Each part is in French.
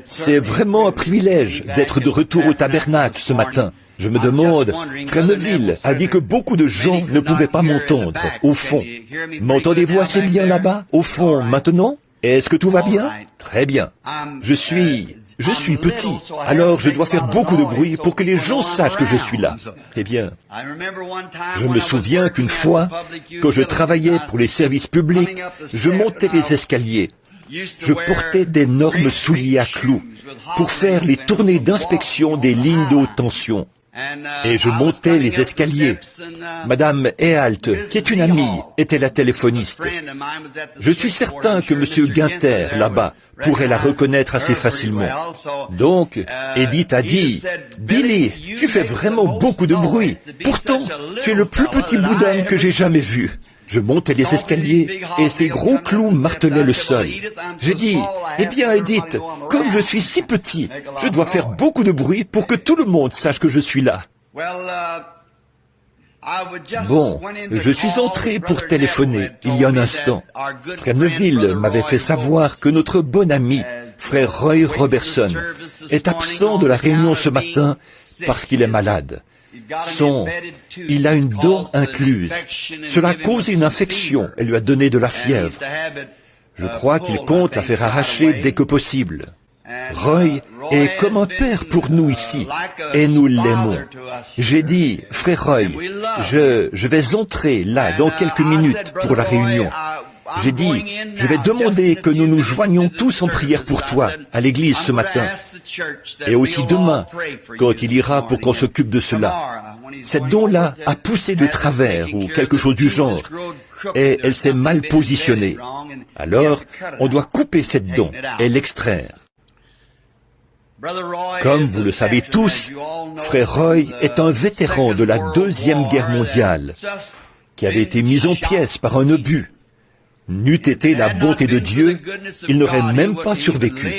C'est vraiment un privilège d'être de retour au tabernacle ce matin. Je me demande, Frère Neville a dit que beaucoup de gens ne pouvaient pas m'entendre, au fond. M'entendez-vous assez bien là-bas, au fond, maintenant? Est-ce que tout va bien? Très bien. Je suis petit, alors je dois faire beaucoup de bruit pour que les gens sachent que je suis là. Eh bien, je me souviens qu'une fois, quand je travaillais pour les services publics, je montais les escaliers. Je portais d'énormes souliers à clous pour faire les tournées d'inspection des lignes de haute tension. Et je montais les escaliers. Madame Ehalt, qui est une amie, était la téléphoniste. Je suis certain que Monsieur Guinter, là-bas, pourrait la reconnaître assez facilement. Donc, Edith a dit, « Billy, tu fais vraiment beaucoup de bruit. Pourtant, tu es le plus petit bout d'homme que j'ai jamais vu. » Je montais les escaliers et ces gros clous martelaient le sol. J'ai dit, eh bien Edith, comme je suis si petit, je dois faire beaucoup de bruit pour que tout le monde sache que je suis là. Bon, je suis entré pour téléphoner il y a un instant. Frère Neville m'avait fait savoir que notre bon ami, frère Roy Robertson, est absent de la réunion ce matin parce qu'il est malade. Il a une dent incluse. Cela a causé une infection et lui a donné de la fièvre. Je crois qu'il compte la faire arracher dès que possible. Roy est comme un père pour nous ici, et nous l'aimons. J'ai dit, frère Roy, je vais entrer là dans quelques minutes pour la réunion. J'ai dit, je vais demander que nous nous joignions tous en prière pour toi, à l'église ce matin, et aussi demain, quand il ira pour qu'on s'occupe de cela. Cette dent-là a poussé de travers, ou quelque chose du genre, et elle s'est mal positionnée. Alors, on doit couper cette dent et l'extraire. Comme vous le savez tous, frère Roy est un vétéran de la Deuxième Guerre mondiale, qui avait été mis en pièces par un obus. N'eût été la bonté de Dieu, il n'aurait même pas survécu.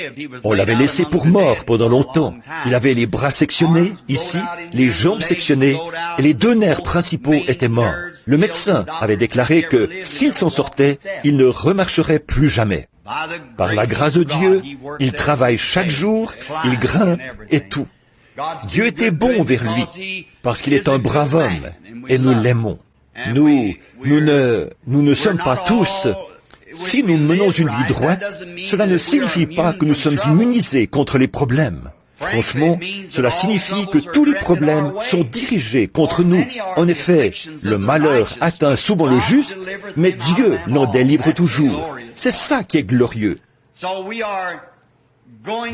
On l'avait laissé pour mort pendant longtemps. Il avait les bras sectionnés, ici, les jambes sectionnées, et les deux nerfs principaux étaient morts. Le médecin avait déclaré que, s'il s'en sortait, il ne remarcherait plus jamais. Par la grâce de Dieu, il travaille chaque jour, il grimpe et tout. Dieu était bon vers lui, parce qu'il est un brave homme, et nous l'aimons. Nous ne sommes pas tous. Si nous menons une vie droite, cela ne signifie pas que nous sommes immunisés contre les problèmes. Franchement, cela signifie que tous les problèmes sont dirigés contre nous. En effet, le malheur atteint souvent le juste, mais Dieu l'en délivre toujours. C'est ça qui est glorieux.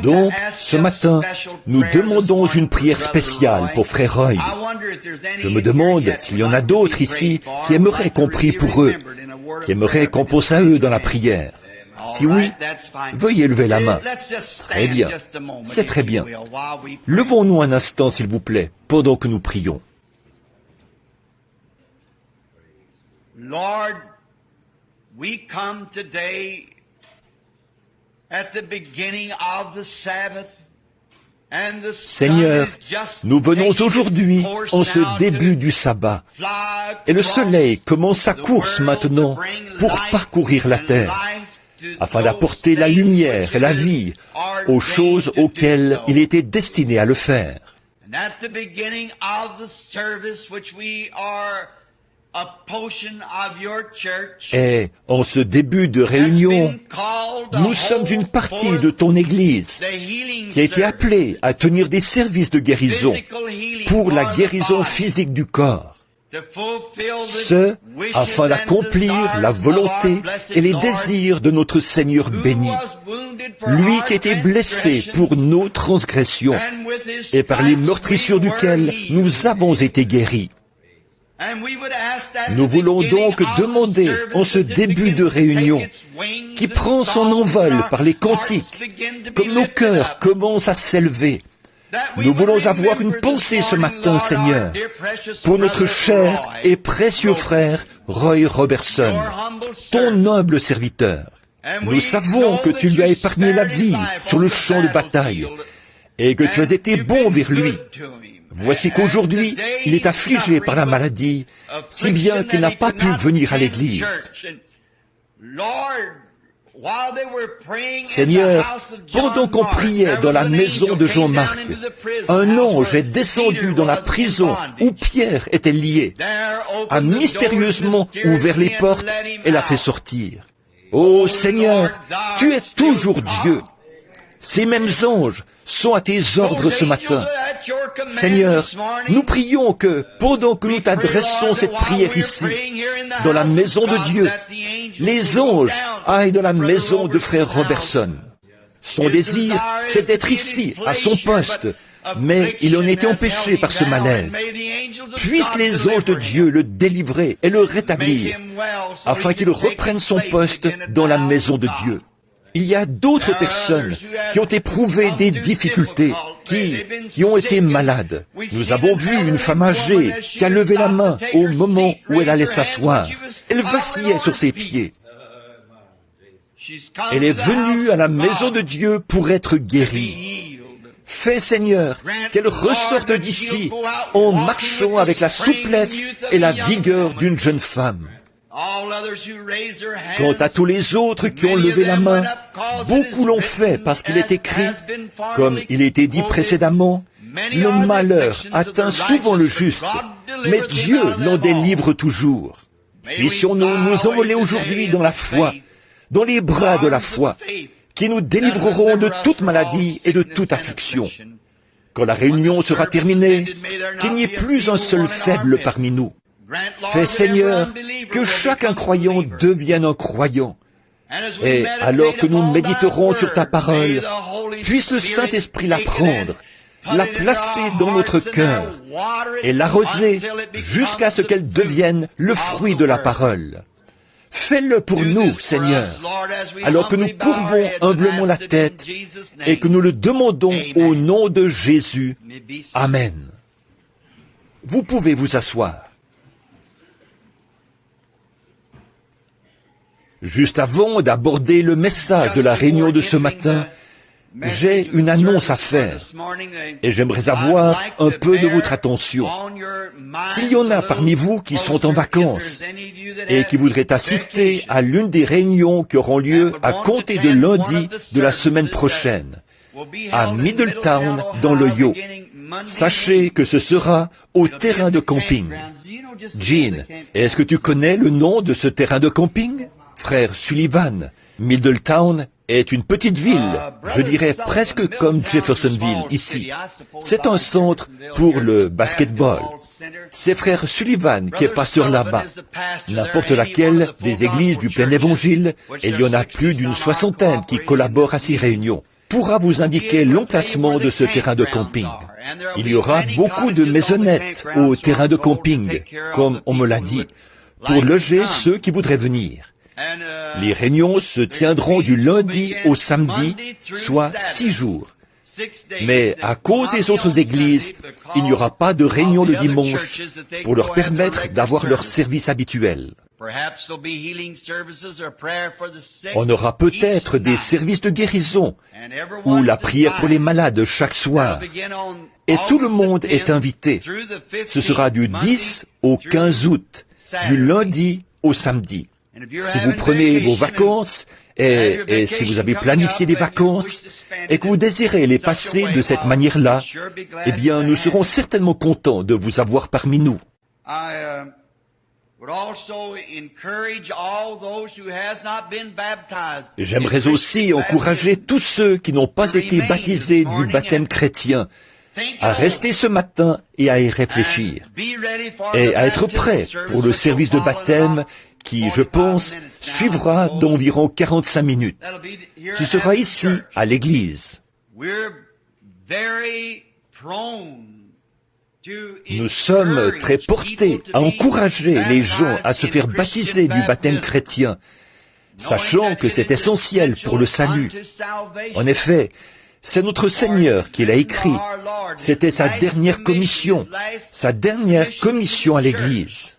Donc, ce matin, nous demandons une prière spéciale pour frère Roy. Je me demande s'il y en a d'autres ici qui aimeraient qu'on prie pour eux, qui aimeraient qu'on pense à eux dans la prière. Si oui, veuillez lever la main. Très bien, c'est très bien. Levons-nous un instant, s'il vous plaît, pendant que nous prions. Lord, we come today at the beginning of the Sabbath. Seigneur, nous venons aujourd'hui en ce début du sabbat, et le soleil commence sa course maintenant pour parcourir la terre, afin d'apporter la lumière et la vie aux choses auxquelles il était destiné à le faire. Et en ce début de réunion, nous sommes une partie de ton Église qui a été appelée à tenir des services de guérison pour la guérison physique du corps. Ce, afin d'accomplir la volonté et les désirs de notre Seigneur béni, lui qui a été blessé pour nos transgressions et par les meurtrissures duquel nous avons été guéris. Nous voulons donc demander en ce début de réunion, qui prend son envol par les cantiques, comme nos cœurs commencent à s'élever, nous voulons avoir une pensée ce matin, Seigneur, pour notre cher et précieux frère Roy Robertson, ton humble serviteur. Nous savons que tu lui as épargné la vie sur le champ de bataille et que tu as été bon vers lui. Voici qu'aujourd'hui, il est affligé par la maladie, si bien qu'il n'a pas pu venir à l'église. Seigneur, pendant qu'on priait dans la maison de Jean-Marc, un ange est descendu dans la prison où Pierre était lié, a mystérieusement ouvert les portes et l'a fait sortir. Ô Seigneur, tu es toujours Dieu. Ces mêmes anges sont à tes ordres ce matin. Seigneur, nous prions que, pendant que nous t'adressons cette prière ici, dans la maison de Dieu, les anges aillent dans la maison de frère Robertson. Son désir, c'est d'être ici, à son poste, mais il en était empêché par ce malaise. Puissent les anges de Dieu le délivrer et le rétablir, afin qu'il reprenne son poste dans la maison de Dieu. Il y a d'autres personnes qui ont éprouvé des difficultés, qui ont été malades. Nous avons vu une femme âgée qui a levé la main au moment où elle allait s'asseoir. Elle vacillait sur ses pieds. Elle est venue à la maison de Dieu pour être guérie. Fais, Seigneur, qu'elle ressorte d'ici en marchant avec la souplesse et la vigueur d'une jeune femme. Quant à tous les autres qui ont levé la main, beaucoup l'ont fait parce qu'il est écrit, comme il était dit précédemment, le malheur atteint souvent le juste, mais Dieu l'en délivre toujours. Puissions-nous nous envoler aujourd'hui dans la foi, dans les bras de la foi, qui nous délivreront de toute maladie et de toute affliction. Quand la réunion sera terminée, qu'il n'y ait plus un seul faible parmi nous. Fais, Seigneur, que chaque incroyant devienne un croyant. Et alors que nous méditerons sur ta parole, puisse le Saint-Esprit la prendre, la placer dans notre cœur et l'arroser jusqu'à ce qu'elle devienne le fruit de la parole. Fais-le pour nous, Seigneur, alors que nous courbons humblement la tête et que nous le demandons au nom de Jésus. Amen. Vous pouvez vous asseoir. Juste avant d'aborder le message de la réunion de ce matin, j'ai une annonce à faire et j'aimerais avoir un peu de votre attention. S'il y en a parmi vous qui sont en vacances et qui voudraient assister à l'une des réunions qui auront lieu à compter de lundi de la semaine prochaine, à Middletown dans l'Ohio, sachez que ce sera au terrain de camping. Jean, est-ce que tu connais le nom de ce terrain de camping? Frère Sullivan, Middletown est une petite ville, je dirais presque comme Jeffersonville ici. C'est un centre pour le basketball. C'est frère Sullivan qui est pasteur là-bas. N'importe laquelle des églises du plein évangile, et il y en a plus d'une soixantaine qui collaborent à ces réunions, pourra vous indiquer l'emplacement de ce terrain de camping. Il y aura beaucoup de maisonnettes au terrain de camping, comme on me l'a dit, pour loger ceux qui voudraient venir. Les réunions se tiendront du lundi au samedi, soit 6 jours. Mais à cause des autres églises, il n'y aura pas de réunion le dimanche pour leur permettre d'avoir leur service habituel. On aura peut-être des services de guérison ou la prière pour les malades chaque soir. Et tout le monde est invité. Ce sera du 10 au 15 août, du lundi au samedi. Si vous prenez vos vacances et si vous avez planifié des vacances et que vous désirez les passer de cette manière-là, eh bien, nous serons certainement contents de vous avoir parmi nous. J'aimerais aussi encourager tous ceux qui n'ont pas été baptisés du baptême chrétien à rester ce matin et à y réfléchir et à être prêts pour le service de baptême qui, je pense, suivra d'environ 45 minutes. Ce sera ici, à l'église. Nous sommes très portés à encourager les gens à se faire baptiser du baptême chrétien, sachant que c'est essentiel pour le salut. En effet, c'est notre Seigneur qui l'a écrit. C'était sa dernière commission à l'Église.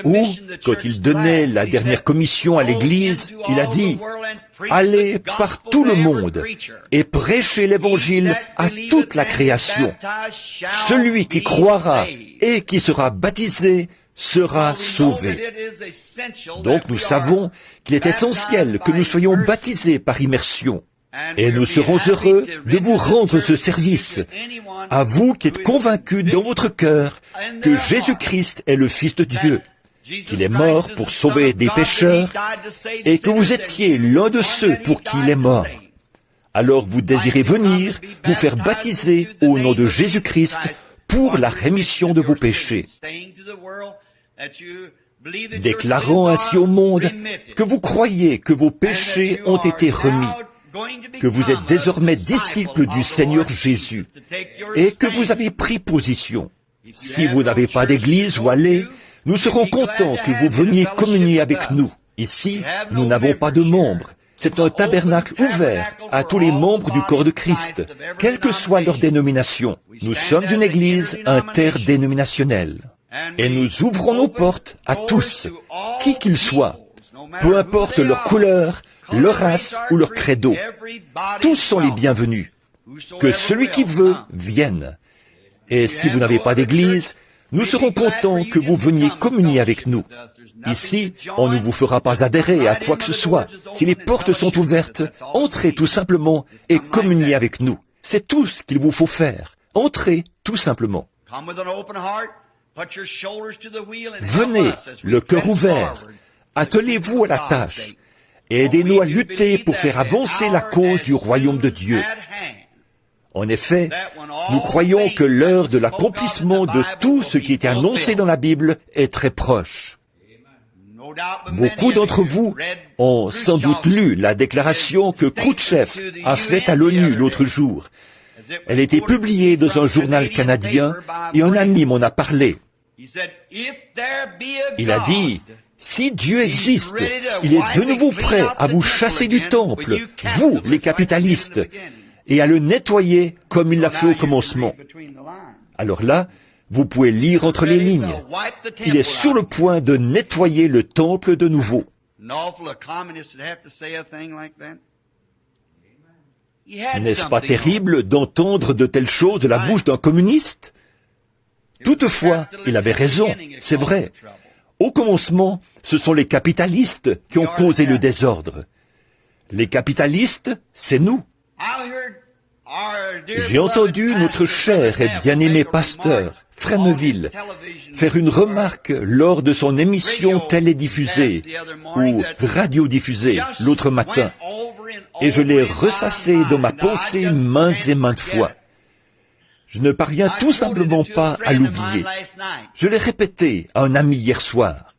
Ou, quand il donnait la dernière commission à l'Église, il a dit « Allez par tout le monde et prêchez l'Évangile à toute la création. Celui qui croira et qui sera baptisé sera sauvé. Donc nous savons qu'il est essentiel que nous soyons baptisés par immersion. Et nous serons heureux de vous rendre ce service, à vous qui êtes convaincus dans votre cœur que Jésus-Christ est le Fils de Dieu, qu'il est mort pour sauver des pécheurs, et que vous étiez l'un de ceux pour qui il est mort. Alors vous désirez venir vous faire baptiser au nom de Jésus-Christ pour la rémission de vos péchés, déclarant ainsi au monde que vous croyez que vos péchés ont été remis, que vous êtes désormais disciples du Seigneur Jésus et que vous avez pris position. Si vous n'avez pas d'église où aller, nous serons contents que vous veniez communier avec nous. Ici, nous n'avons pas de membres. C'est un tabernacle ouvert à tous les membres du corps de Christ, quelle que soit leur dénomination. Nous sommes une église interdénominationnelle. Et nous ouvrons nos portes à tous, qui qu'ils soient, peu importe leur couleur, leur race ou leur credo. Tous sont les bienvenus. Que celui qui veut vienne. Et si vous n'avez pas d'église, nous serons contents que vous veniez communier avec nous. Ici, on ne vous fera pas adhérer à quoi que ce soit. Si les portes sont ouvertes, entrez tout simplement et communiez avec nous. C'est tout ce qu'il vous faut faire. Entrez tout simplement. Venez, le cœur ouvert. Attelez-vous à la tâche et aidez-nous à lutter pour faire avancer la cause du royaume de Dieu. En effet, nous croyons que l'heure de l'accomplissement de tout ce qui est annoncé dans la Bible est très proche. Beaucoup d'entre vous ont sans doute lu la déclaration que Khrouchtchev a faite à l'ONU l'autre jour. Elle a été publiée dans un journal canadien et un ami m'en a parlé. Il a dit, si Dieu existe, il est de nouveau prêt à vous chasser du temple, vous, les capitalistes, et à le nettoyer comme il l'a fait au commencement. Alors là, vous pouvez lire entre les lignes. Il est sur le point de nettoyer le temple de nouveau. N'est-ce pas terrible d'entendre de telles choses de la bouche d'un communiste? Toutefois, il avait raison, c'est vrai. Au commencement, ce sont les capitalistes qui ont causé le désordre. Les capitalistes, c'est nous. J'ai entendu notre cher et bien-aimé pasteur, Frère Neville, faire une remarque lors de son émission télédiffusée ou radiodiffusée l'autre matin, et je l'ai ressassé dans ma pensée maintes et maintes fois. Je ne parviens tout simplement pas à l'oublier. Je l'ai répété à un ami hier soir.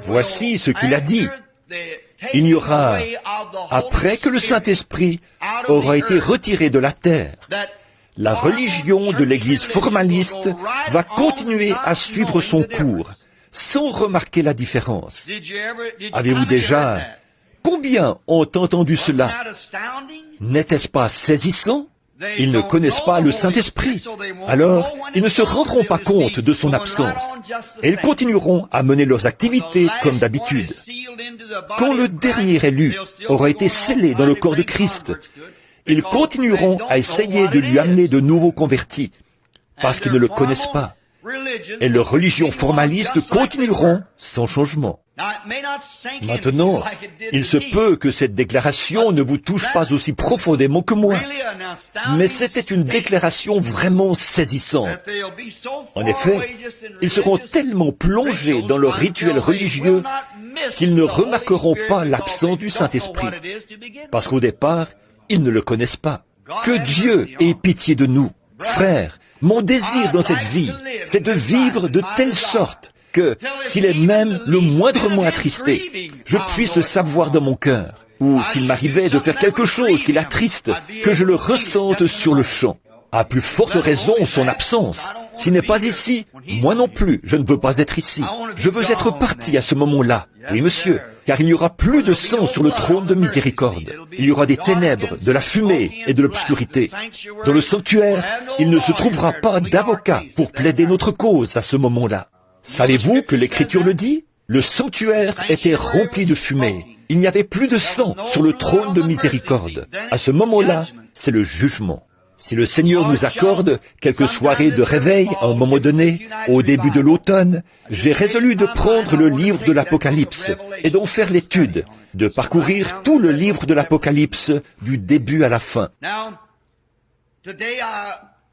Voici ce qu'il a dit. Il y aura, après que le Saint-Esprit aura été retiré de la terre, la religion de l'Église formaliste va continuer à suivre son cours, sans remarquer la différence. Avez-vous déjà... Combien ont entendu cela? N'était-ce pas saisissant? Ils ne connaissent pas le Saint-Esprit. Alors, ils ne se rendront pas compte de son absence. Et ils continueront à mener leurs activités comme d'habitude. Quand le dernier élu aura été scellé dans le corps de Christ, ils continueront à essayer de lui amener de nouveaux convertis, parce qu'ils ne le connaissent pas. Et leurs religions formalistes continueront sans changement. Maintenant, il se peut que cette déclaration ne vous touche pas aussi profondément que moi, mais c'était une déclaration vraiment saisissante. En effet, ils seront tellement plongés dans leur rituel religieux qu'ils ne remarqueront pas l'absence du Saint-Esprit, parce qu'au départ, ils ne le connaissent pas. Que Dieu ait pitié de nous, frères. Mon désir dans cette vie, c'est de vivre de telle sorte que, s'il est même le moindrement attristé, je puisse le savoir dans mon cœur. Ou s'il m'arrivait de faire quelque chose qui l'attriste, que je le ressente sur le champ. À plus forte raison, son absence. S'il n'est pas ici, moi non plus, je ne veux pas être ici. Je veux être parti à ce moment-là. Oui, monsieur, car il n'y aura plus de sang sur le trône de miséricorde. Il y aura des ténèbres, de la fumée et de l'obscurité. Dans le sanctuaire, il ne se trouvera pas d'avocat pour plaider notre cause à ce moment-là. Savez-vous que l'Écriture le dit? Le sanctuaire était rempli de fumée. Il n'y avait plus de sang sur le trône de miséricorde. À ce moment-là, c'est le jugement. Si le Seigneur nous accorde quelques soirées de réveil à un moment donné, au début de l'automne, j'ai résolu de prendre le livre de l'Apocalypse et d'en faire l'étude, de parcourir tout le livre de l'Apocalypse du début à la fin.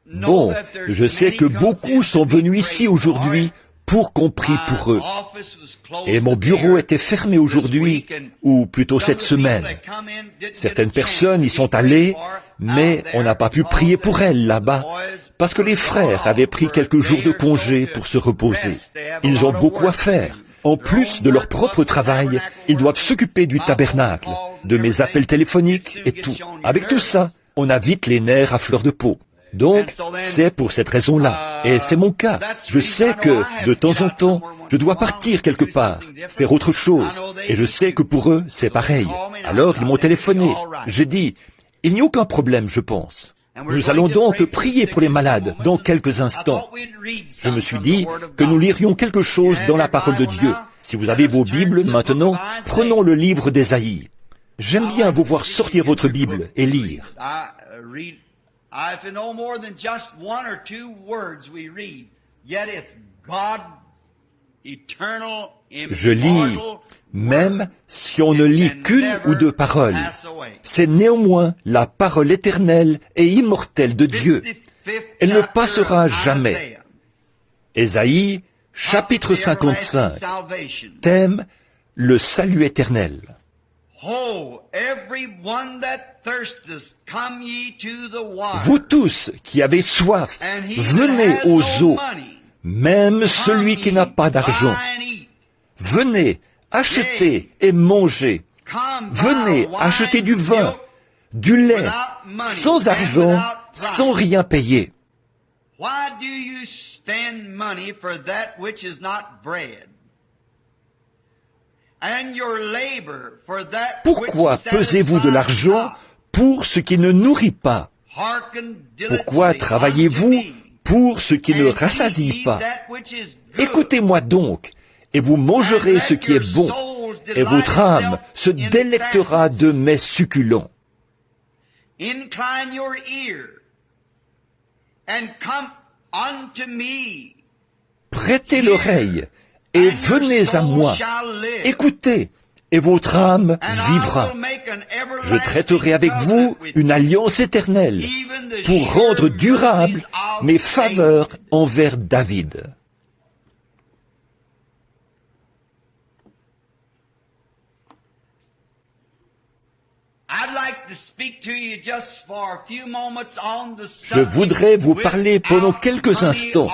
Bon, je sais que beaucoup sont venus ici aujourd'hui pour qu'on prie pour eux. Et mon bureau était fermé aujourd'hui, ou plutôt cette semaine. Certaines personnes y sont allées, mais on n'a pas pu prier pour elles là-bas, parce que les frères avaient pris quelques jours de congé pour se reposer. Ils ont beaucoup à faire. En plus de leur propre travail, ils doivent s'occuper du tabernacle, de mes appels téléphoniques et tout. Avec tout ça, on a vite les nerfs à fleur de peau. Donc, c'est pour cette raison-là. Et c'est mon cas. Je sais que, de temps en temps, je dois partir quelque part, faire autre chose. Et je sais que pour eux, c'est pareil. Alors, ils m'ont téléphoné. J'ai dit, il n'y a aucun problème, je pense. Nous allons donc prier pour les malades dans quelques instants. Je me suis dit que nous lirions quelque chose dans la parole de Dieu. Si vous avez vos Bibles maintenant, prenons le livre d'Ésaïe. J'aime bien vous voir sortir votre Bible et lire. If you know more than just one or two words we read, yet it's God, eternal, Je lis, même si on ne lit qu'une ou deux paroles, c'est néanmoins la parole éternelle et immortelle de Dieu. Elle ne passera jamais. Ésaïe, chapitre 55, thème, le salut éternel. Vous tous qui avez soif, venez aux eaux, même celui qui n'a pas d'argent. Venez, achetez et mangez. Venez, achetez du vin, du lait, sans argent, sans rien payer. Pourquoi pesez-vous de l'argent pour ce qui ne nourrit pas? Pourquoi travaillez-vous pour ce qui ne rassasie pas? Écoutez-moi donc, et vous mangerez ce qui est bon, et votre âme se délectera de mets succulents. Prêtez l'oreille, et venez à moi. Écoutez, et votre âme vivra. Je traiterai avec vous une alliance éternelle pour rendre durables mes faveurs envers David. Je voudrais vous parler pendant quelques instants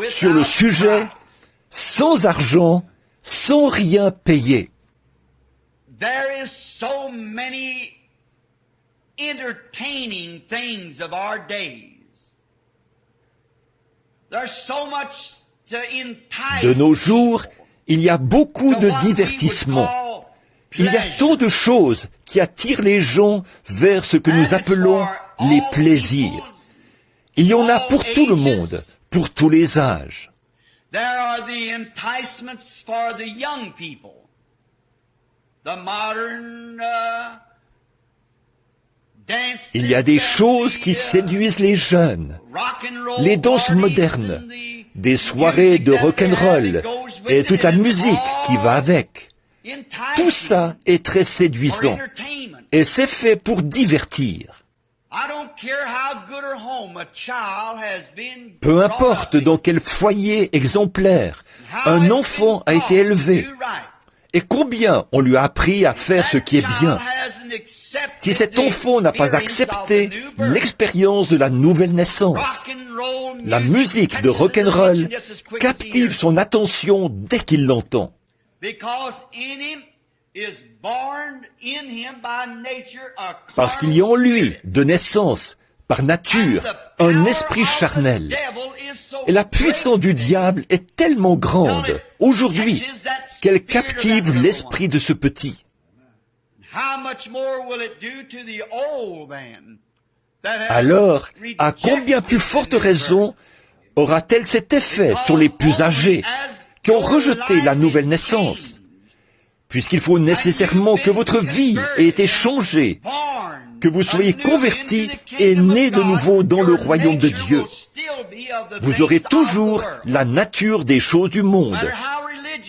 sur le sujet « Sans argent, sans rien payer ». There is so many entertaining things of our days. There's so much to entice. De nos jours, il y a beaucoup de divertissements. Il y a tant de choses qui attirent les gens vers ce que nous appelons les plaisirs. Il y en a pour tout le monde, pour tous les âges. There are the enticements for the young people. The modern, il y a des choses qui séduisent les jeunes, les danses modernes, des soirées de rock'n'roll et toute la musique qui va avec. Tout ça est très séduisant et c'est fait pour divertir. Peu importe dans quel foyer exemplaire un enfant a été élevé, et combien on lui a appris à faire ce qui est bien. Si cet enfant n'a pas accepté l'expérience de la nouvelle naissance, la musique de rock'n'roll captive son attention dès qu'il l'entend. Parce qu'il y a en lui, de naissance, par nature, un esprit charnel. Et la puissance du diable est tellement grande, aujourd'hui, qu'elle captive l'esprit de ce petit. Alors, à combien plus forte raison aura-t-elle cet effet sur les plus âgés, qui ont rejeté la nouvelle naissance? Puisqu'il faut nécessairement que votre vie ait été changée, que vous soyez convertis et nés de nouveau dans le royaume de Dieu. Vous aurez toujours la nature des choses du monde.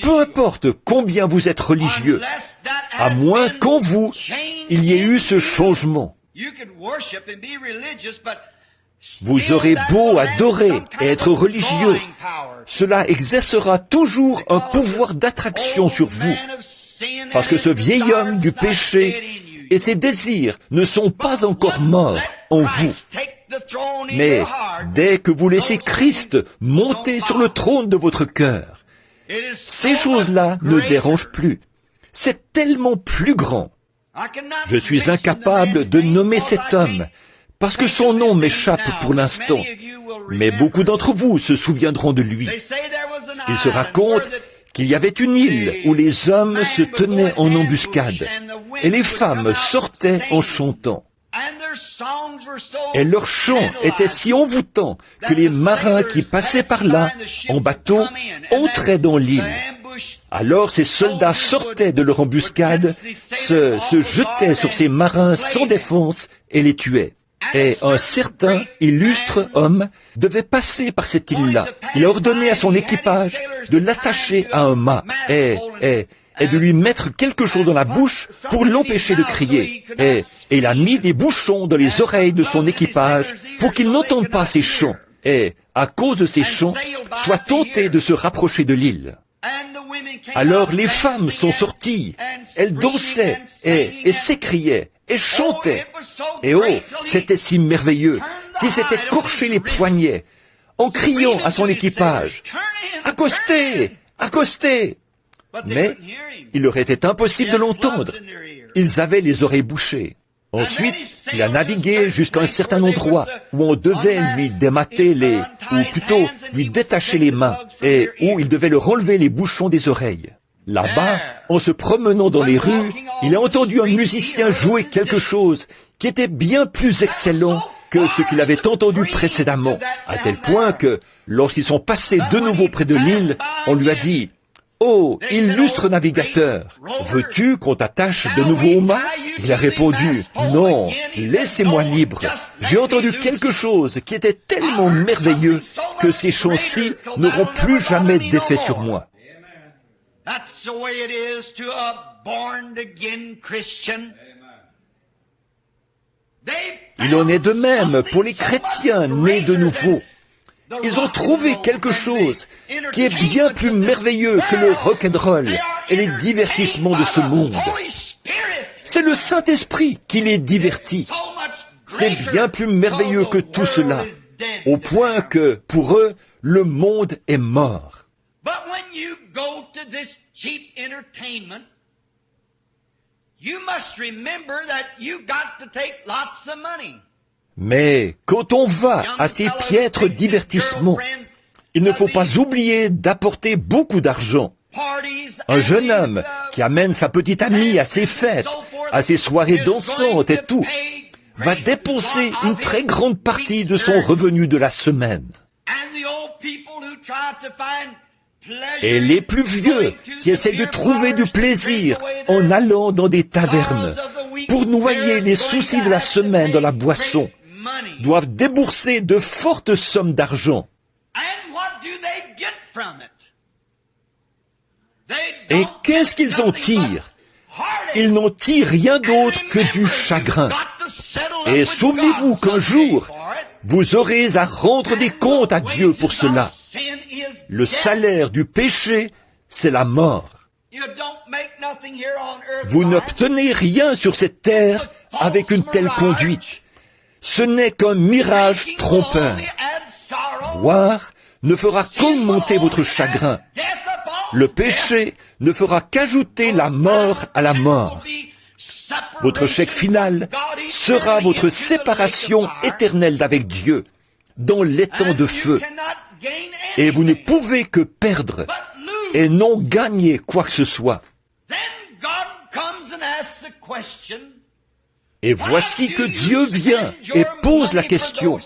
Peu importe combien vous êtes religieux, à moins qu'en vous, il y ait eu ce changement. Vous aurez beau adorer et être religieux, cela exercera toujours un pouvoir d'attraction sur vous, parce que ce vieil homme du péché et ses désirs ne sont pas encore morts en vous. Mais dès que vous laissez Christ monter sur le trône de votre cœur, ces choses-là ne dérangent plus. C'est tellement plus grand. Je suis incapable de nommer cet homme, parce que son nom m'échappe pour l'instant. Mais beaucoup d'entre vous se souviendront de lui. Il se raconte qu'il y avait une île où les hommes se tenaient en embuscade, et les femmes sortaient en chantant. Et leurs chants étaient si envoûtants que les marins qui passaient par là, en bateau, entraient dans l'île. Alors ces soldats sortaient de leur embuscade, se jetaient sur ces marins sans défense et les tuaient. Et un certain illustre homme devait passer par cette île-là. Il a ordonné à son équipage de l'attacher à un mât et de lui mettre quelque chose dans la bouche pour l'empêcher de crier. Et il a mis des bouchons dans les oreilles de son équipage pour qu'il n'entende pas ses chants. Et, à cause de ces chants, soit tenté de se rapprocher de l'île. Alors les femmes sont sorties, elles dansaient et s'écriaient et chantaient. Et oh, c'était si merveilleux qu'il s'était écorché les poignets en criant à son équipage, « Accostez! Accostez !» Mais il leur était impossible de l'entendre. Ils avaient les oreilles bouchées. Ensuite, il a navigué jusqu'à un certain endroit où on devait lui démater ou plutôt lui détacher les mains, et où il devait leur enlever les bouchons des oreilles. Là-bas, en se promenant dans les rues, il a entendu un musicien jouer quelque chose qui était bien plus excellent que ce qu'il avait entendu précédemment, à tel point que, lorsqu'ils sont passés de nouveau près de l'île, on lui a dit, « Oh, illustre navigateur, veux-tu qu'on t'attache de nouveau au mât ?» Il a répondu, « Non, laissez-moi libre. J'ai entendu quelque chose qui était tellement merveilleux que ces chants-ci n'auront plus jamais d'effet sur moi. » Il en est de même pour les chrétiens nés de nouveau. Ils ont trouvé quelque chose qui est bien plus merveilleux que le rock'n'roll et les divertissements de ce monde. C'est le Saint-Esprit qui les divertit. C'est bien plus merveilleux que tout cela, au point que, pour eux, le monde est mort. Mais quand on va à ces piètres divertissements, il ne faut pas oublier d'apporter beaucoup d'argent. Un jeune homme qui amène sa petite amie à ses fêtes, à ses soirées dansantes et tout, va dépenser une très grande partie de son revenu de la semaine. Et les plus vieux qui essaient de trouver du plaisir en allant dans des tavernes pour noyer les soucis de la semaine dans la boisson, doivent débourser de fortes sommes d'argent. Et qu'est-ce qu'ils en tirent? Ils n'en tirent rien d'autre que du chagrin. Et souvenez-vous qu'un jour, vous aurez à rendre des comptes à Dieu pour cela. Le salaire du péché, c'est la mort. Vous n'obtenez rien sur cette terre avec une telle conduite. Ce n'est qu'un mirage trompeur. Boire ne fera qu'augmenter votre chagrin. Le péché ne fera qu'ajouter la mort à la mort. Votre chèque final sera votre séparation éternelle d'avec Dieu dans l'étang de feu. Et vous ne pouvez que perdre et non gagner quoi que ce soit. Et voici que Dieu vient et pose la question.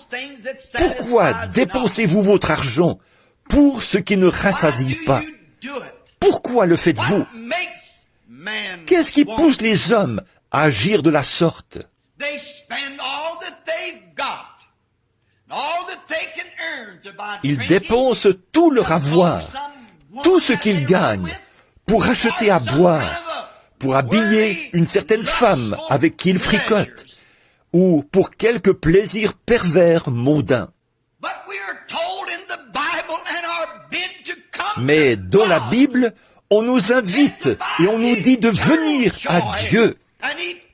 Pourquoi dépensez-vous votre argent pour ce qui ne rassasie pas? Pourquoi le faites-vous? Qu'est-ce qui pousse les hommes à agir de la sorte? They spend all that they've got, all that they can earn to buy Ils drinking, dépensent tout leur avoir, tout ce qu'ils gagnent, pour acheter à boire, pour habiller une certaine femme avec qui ils fricotent, ou pour quelques plaisirs pervers mondains. But we are told in the Bible and are bid to come Mais to dans la God. Bible, on nous invite et on nous dit de venir à Dieu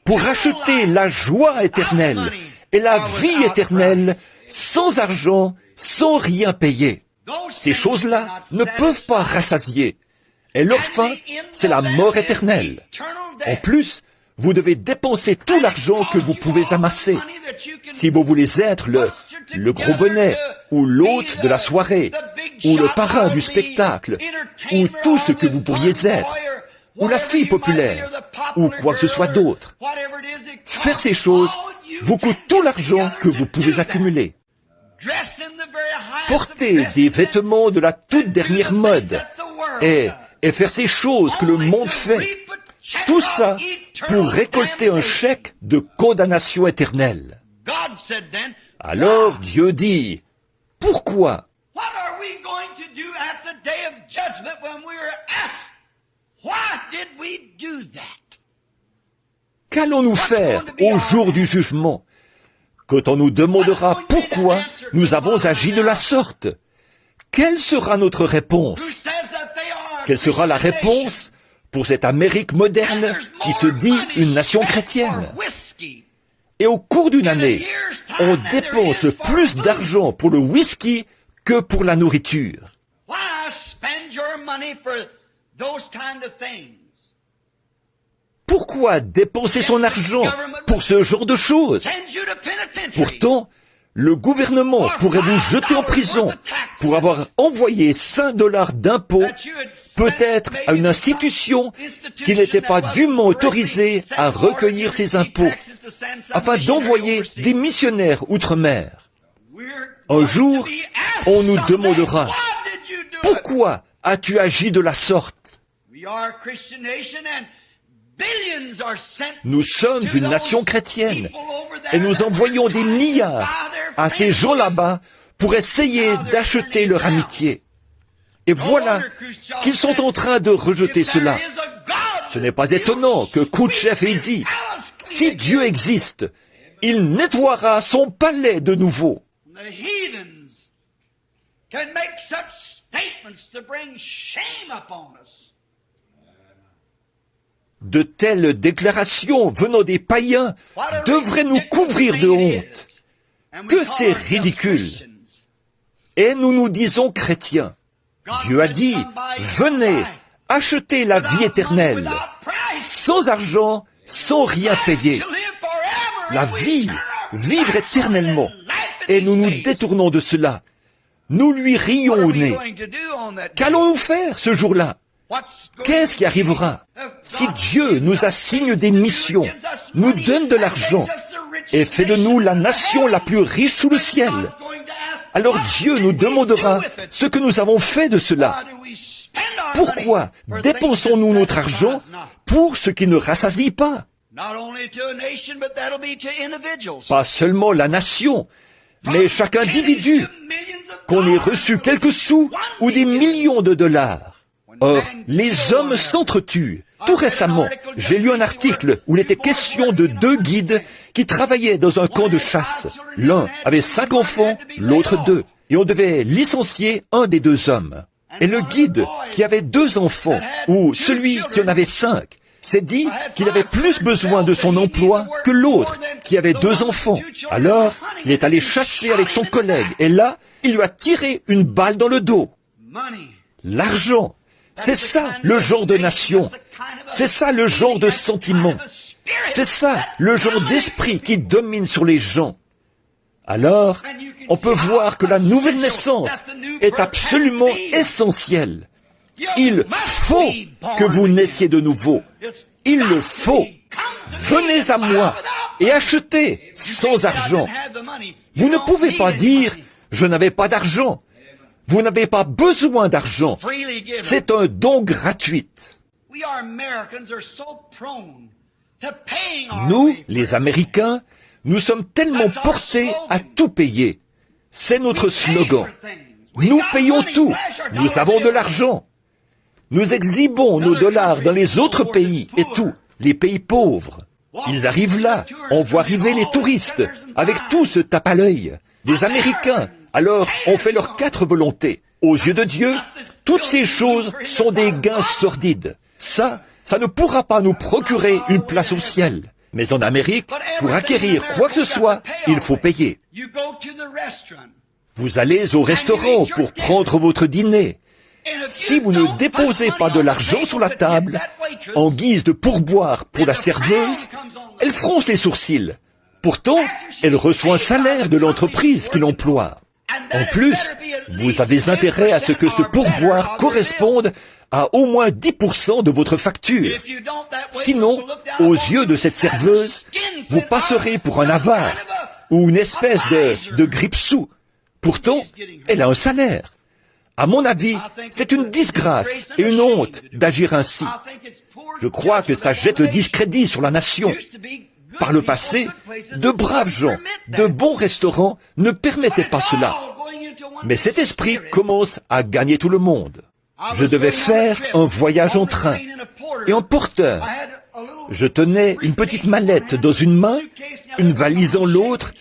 pour acheter la joie éternelle et la vie éternelle sans argent, sans rien payer. Ces choses-là ne peuvent pas rassasier. Et leur fin, c'est la mort éternelle. En plus, vous devez dépenser tout l'argent que vous pouvez amasser. Si vous voulez être le gros bonnet, ou l'hôte de la soirée, ou le parrain du spectacle, ou tout ce que vous pourriez être, ou la fille populaire, ou quoi que ce soit d'autre, faire ces choses vous coûte tout l'argent que vous pouvez accumuler. Porter des vêtements de la toute dernière mode et faire ces choses que le monde fait, tout ça pour récolter un chèque de condamnation éternelle. Alors Dieu dit, pourquoi? What are we going to do at the day of judgment when we are asked, why did we do that? Qu'allons-nous faire au jour du jugement, quand on nous demandera pourquoi nous avons agi de la sorte? Quelle sera notre réponse? Quelle sera la réponse pour cette Amérique moderne qui se dit une nation chrétienne? Et au cours d'une année, on dépense plus d'argent pour le whisky que pour la nourriture. Why spend your money for those kind of things? Pourquoi dépenser son argent pour ce genre de choses? Send you to penitentiary. Pourtant, le gouvernement pourrait vous jeter en prison pour avoir envoyé $5 d'impôts, peut-être à une institution qui n'était pas dûment autorisée à recueillir ces impôts, afin d'envoyer des missionnaires outre-mer. Un jour, on nous demandera, pourquoi as-tu agi de la sorte? Nous sommes une nation chrétienne et nous envoyons des milliards à ces gens là-bas pour essayer d'acheter leur amitié. Et voilà qu'ils sont en train de rejeter cela. Ce n'est pas étonnant que Khrouchtchev ait dit, si Dieu existe, il nettoiera son palais de nouveau. De telles déclarations venant des païens devraient nous couvrir de honte. Que c'est ridicule. Et nous nous disons chrétiens. Dieu a dit, venez, achetez la vie éternelle, sans argent, sans rien payer. La vie, vivre éternellement. Et nous nous détournons de cela. Nous lui rions au nez. Qu'allons-nous faire ce jour-là? Qu'est-ce qui arrivera si Dieu nous assigne des missions, nous donne de l'argent et fait de nous la nation la plus riche sous le ciel? Alors Dieu nous demandera ce que nous avons fait de cela. Pourquoi dépensons-nous notre argent pour ce qui ne rassasie pas? Pas seulement la nation, mais chaque individu, qu'on ait reçu quelques sous ou des millions de dollars. Or, les hommes s'entretuent. Tout récemment, j'ai lu un article où il était question de 2 guides qui travaillaient dans un camp de chasse. L'un avait 5 enfants, l'autre 2. Et on devait licencier un des 2 hommes. Et le guide qui avait 2 enfants, ou celui qui en avait 5, s'est dit qu'il avait plus besoin de son emploi que l'autre qui avait 2 enfants. Alors, il est allé chasser avec son collègue. Et là, il lui a tiré une balle dans le dos. L'argent. C'est ça le genre de nation. C'est ça le genre de sentiment. C'est ça le genre d'esprit qui domine sur les gens. Alors, on peut voir que la nouvelle naissance est absolument essentielle. Il faut que vous naissiez de nouveau. Il le faut. Venez à moi et achetez sans argent. Vous ne pouvez pas dire « je n'avais pas d'argent ». Vous n'avez pas besoin d'argent. C'est un don gratuit. Nous, les Américains, Nous sommes tellement portés à tout payer. C'est notre slogan. Nous payons tout. Nous avons de l'argent. Nous exhibons nos dollars dans les autres pays et tout, les pays pauvres. Ils arrivent là, on voit arriver les touristes, avec tout ce tape à l'œil. Des Américains, alors on fait leurs 4 volontés. Aux yeux de Dieu, toutes ces choses sont des gains sordides. Ça ne pourra pas nous procurer une place au ciel. Mais en Amérique, pour acquérir quoi que ce soit, il faut payer. Vous allez au restaurant pour prendre votre dîner. Si vous ne déposez pas de l'argent sur la table, en guise de pourboire pour la serveuse, elle fronce les sourcils. Pourtant, elle reçoit un salaire de l'entreprise qui l'emploie. En plus, vous avez intérêt à ce que ce pourboire corresponde à au moins 10% de votre facture. Sinon, aux yeux de cette serveuse, vous passerez pour un avare ou une espèce de grippe-sous. Pourtant, elle a un salaire. À mon avis, c'est une disgrâce et une honte d'agir ainsi. Je crois que ça jette le discrédit sur la nation. Par le passé, de braves gens, de bons restaurants ne permettaient pas cela. Mais cet esprit commence à gagner tout le monde. Je devais faire un voyage en train et en porteur. Je tenais une petite mallette dans une main, une valise dans l'autre,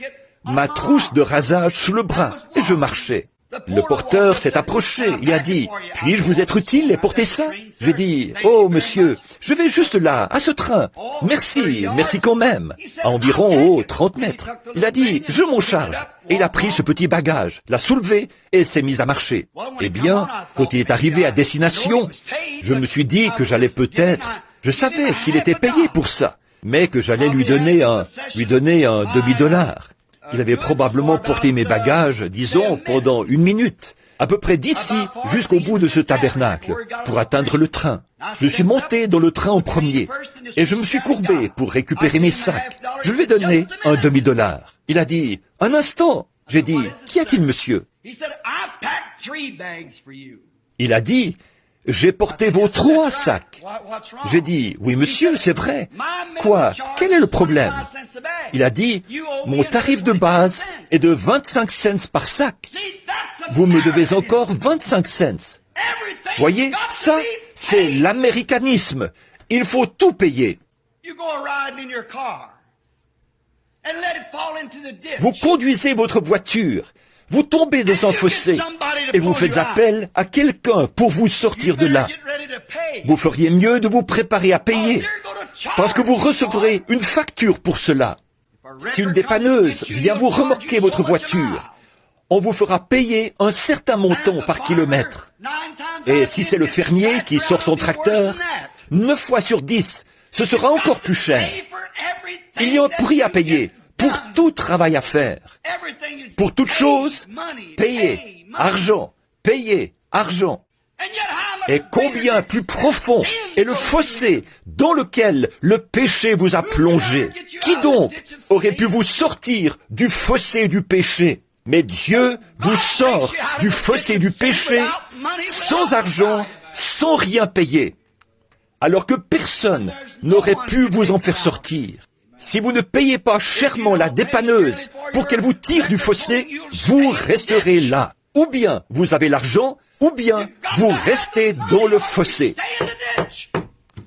ma trousse de rasage sous le bras, et je marchais. Le porteur s'est approché et a dit « Puis-je vous être utile et porter ça ?» J'ai dit « Oh, monsieur, je vais juste là, à ce train. Merci quand même. » À environ 30 mètres. Il a dit « Je m'en charge. » Et il a pris ce petit bagage, l'a soulevé et s'est mis à marcher. Eh bien, quand il est arrivé à destination, je me suis dit que j'allais peut-être... Je savais qu'il était payé pour ça, mais que j'allais lui donner un demi-dollar. Il avait probablement porté mes bagages, disons, pendant 1 minute, à peu près d'ici jusqu'au bout de ce tabernacle, pour atteindre le train. Je suis monté dans le train en premier, et je me suis courbé pour récupérer mes sacs. Je lui ai donné un demi-dollar. Il a dit, « Un instant !» J'ai dit, « Qu'y a-t-il, monsieur ?» Il a dit, « J'ai porté vos 3 sacs. » J'ai dit, « Oui, monsieur, c'est vrai. » Quoi? Quel est le problème? Il a dit, « Mon tarif de base est de 25 cents par sac. Vous me devez encore 25 cents. » Voyez, ça, c'est l'américanisme. Il faut tout payer. Vous conduisez votre voiture. Vous tombez dans un fossé et vous faites appel à quelqu'un pour vous sortir de là. Vous feriez mieux de vous préparer à payer parce que vous recevrez une facture pour cela. Si une dépanneuse vient vous remorquer votre voiture, on vous fera payer un certain montant par kilomètre. Et si c'est le fermier qui sort son tracteur, 9 fois sur 10, ce sera encore plus cher. Il y a un prix à payer pour tout travail à faire. Pour toute chose, payez, argent, payez, argent. Et combien plus profond est le fossé dans lequel le péché vous a plongé. Qui donc aurait pu vous sortir du fossé du péché? Mais Dieu vous sort du fossé du péché sans argent, sans rien payer. Alors que personne n'aurait pu vous en faire sortir. Si vous ne payez pas chèrement la dépanneuse pour qu'elle vous tire du fossé, vous resterez là. Ou bien vous avez l'argent, ou bien vous restez dans le fossé.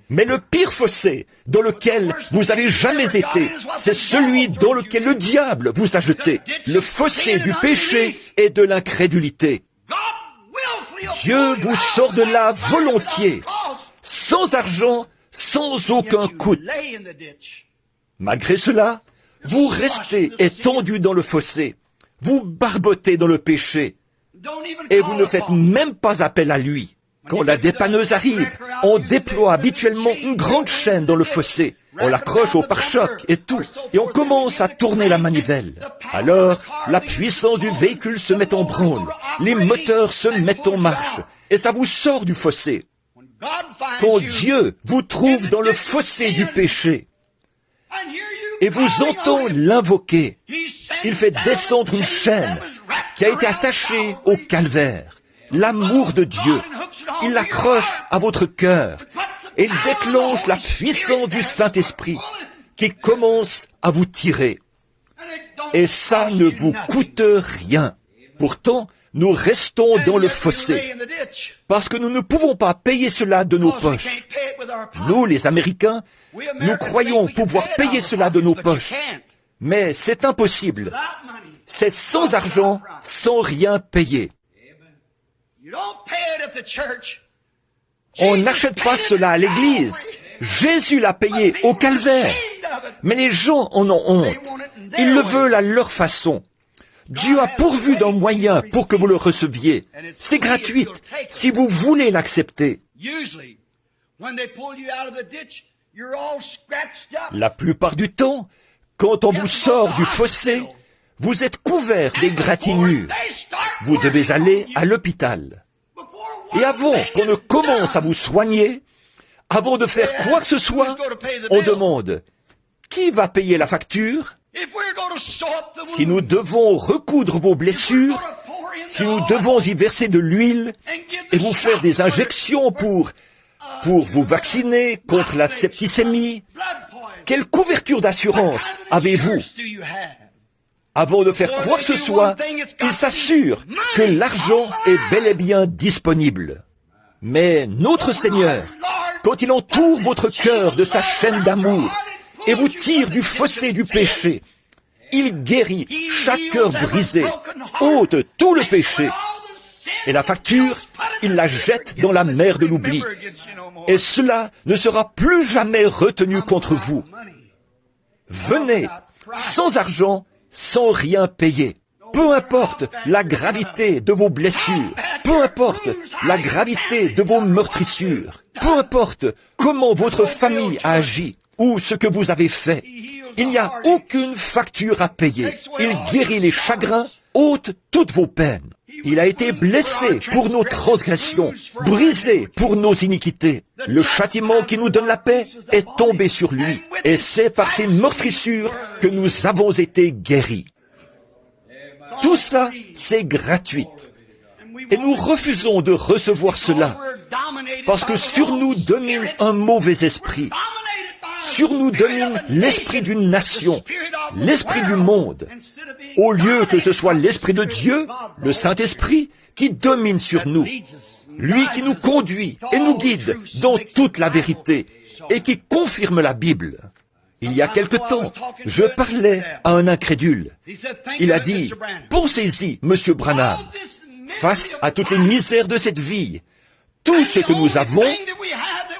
Mais le pire fossé dans lequel vous avez jamais été, c'est celui dans lequel le diable vous a jeté. Le fossé du péché et de l'incrédulité. Dieu vous sort de là volontiers, sans argent, sans aucun coût. Malgré cela, vous restez étendu dans le fossé, vous barbotez dans le péché, et vous ne faites même pas appel à lui. Quand la dépanneuse arrive, on déploie habituellement une grande chaîne dans le fossé. On l'accroche au pare-choc et tout, et on commence à tourner la manivelle. Alors, la puissance du véhicule se met en branle, les moteurs se mettent en marche, et ça vous sort du fossé. Quand Dieu vous trouve dans le fossé du péché, et vous entend l'invoquer, il fait descendre une chaîne qui a été attachée au calvaire. L'amour de Dieu, il l'accroche à votre cœur et il déclenche la puissance du Saint-Esprit qui commence à vous tirer. et ça ne vous coûte rien. Pourtant, nous restons dans le fossé, parce que nous ne pouvons pas payer cela de nos poches. Nous, les Américains, nous croyons pouvoir payer cela de nos poches, mais c'est impossible. C'est sans argent, sans rien payer. On n'achète pas cela à l'église. Jésus l'a payé au calvaire. Mais les gens en ont honte. Ils le veulent à leur façon. Dieu a pourvu d'un moyen pour que vous le receviez. C'est gratuit, si vous voulez l'accepter. La plupart du temps, quand on vous sort du fossé, vous êtes couvert d'égratignures. Vous devez aller à l'hôpital. Et avant qu'on ne commence à vous soigner, avant de faire quoi que ce soit, on demande, qui va payer la facture? Si nous devons recoudre vos blessures, si nous devons y verser de l'huile et vous faire des injections pour vous vacciner contre la septicémie, quelle couverture d'assurance avez-vous? Avant de faire quoi que ce soit, il s'assure que l'argent est bel et bien disponible. Mais notre Seigneur, quand il entoure votre cœur de sa chaîne d'amour et vous tire du fossé du péché, il guérit chaque cœur brisé, ôte tout le péché. Et la facture, il la jette dans la mer de l'oubli. Et cela ne sera plus jamais retenu contre vous. Venez, sans argent, sans rien payer. Peu importe la gravité de vos blessures, peu importe la gravité de vos meurtrissures, peu importe comment votre famille a agi ou ce que vous avez fait, il n'y a aucune facture à payer. Il guérit les chagrins, ôte toutes vos peines. Il a été blessé pour nos transgressions, brisé pour nos iniquités. Le châtiment qui nous donne la paix est tombé sur lui, et c'est par ses meurtrissures que nous avons été guéris. Tout ça, c'est gratuit. Et nous refusons de recevoir cela, parce que sur nous domine un mauvais esprit. Sur nous domine l'esprit d'une nation, l'esprit du monde, au lieu que ce soit l'esprit de Dieu, le Saint-Esprit, qui domine sur nous, lui qui nous conduit et nous guide dans toute la vérité et qui confirme la Bible. Il y a quelque temps, je parlais à un incrédule. Il a dit, « Pensez-y, Monsieur Branham, face à toutes les misères de cette vie, tout ce que nous avons,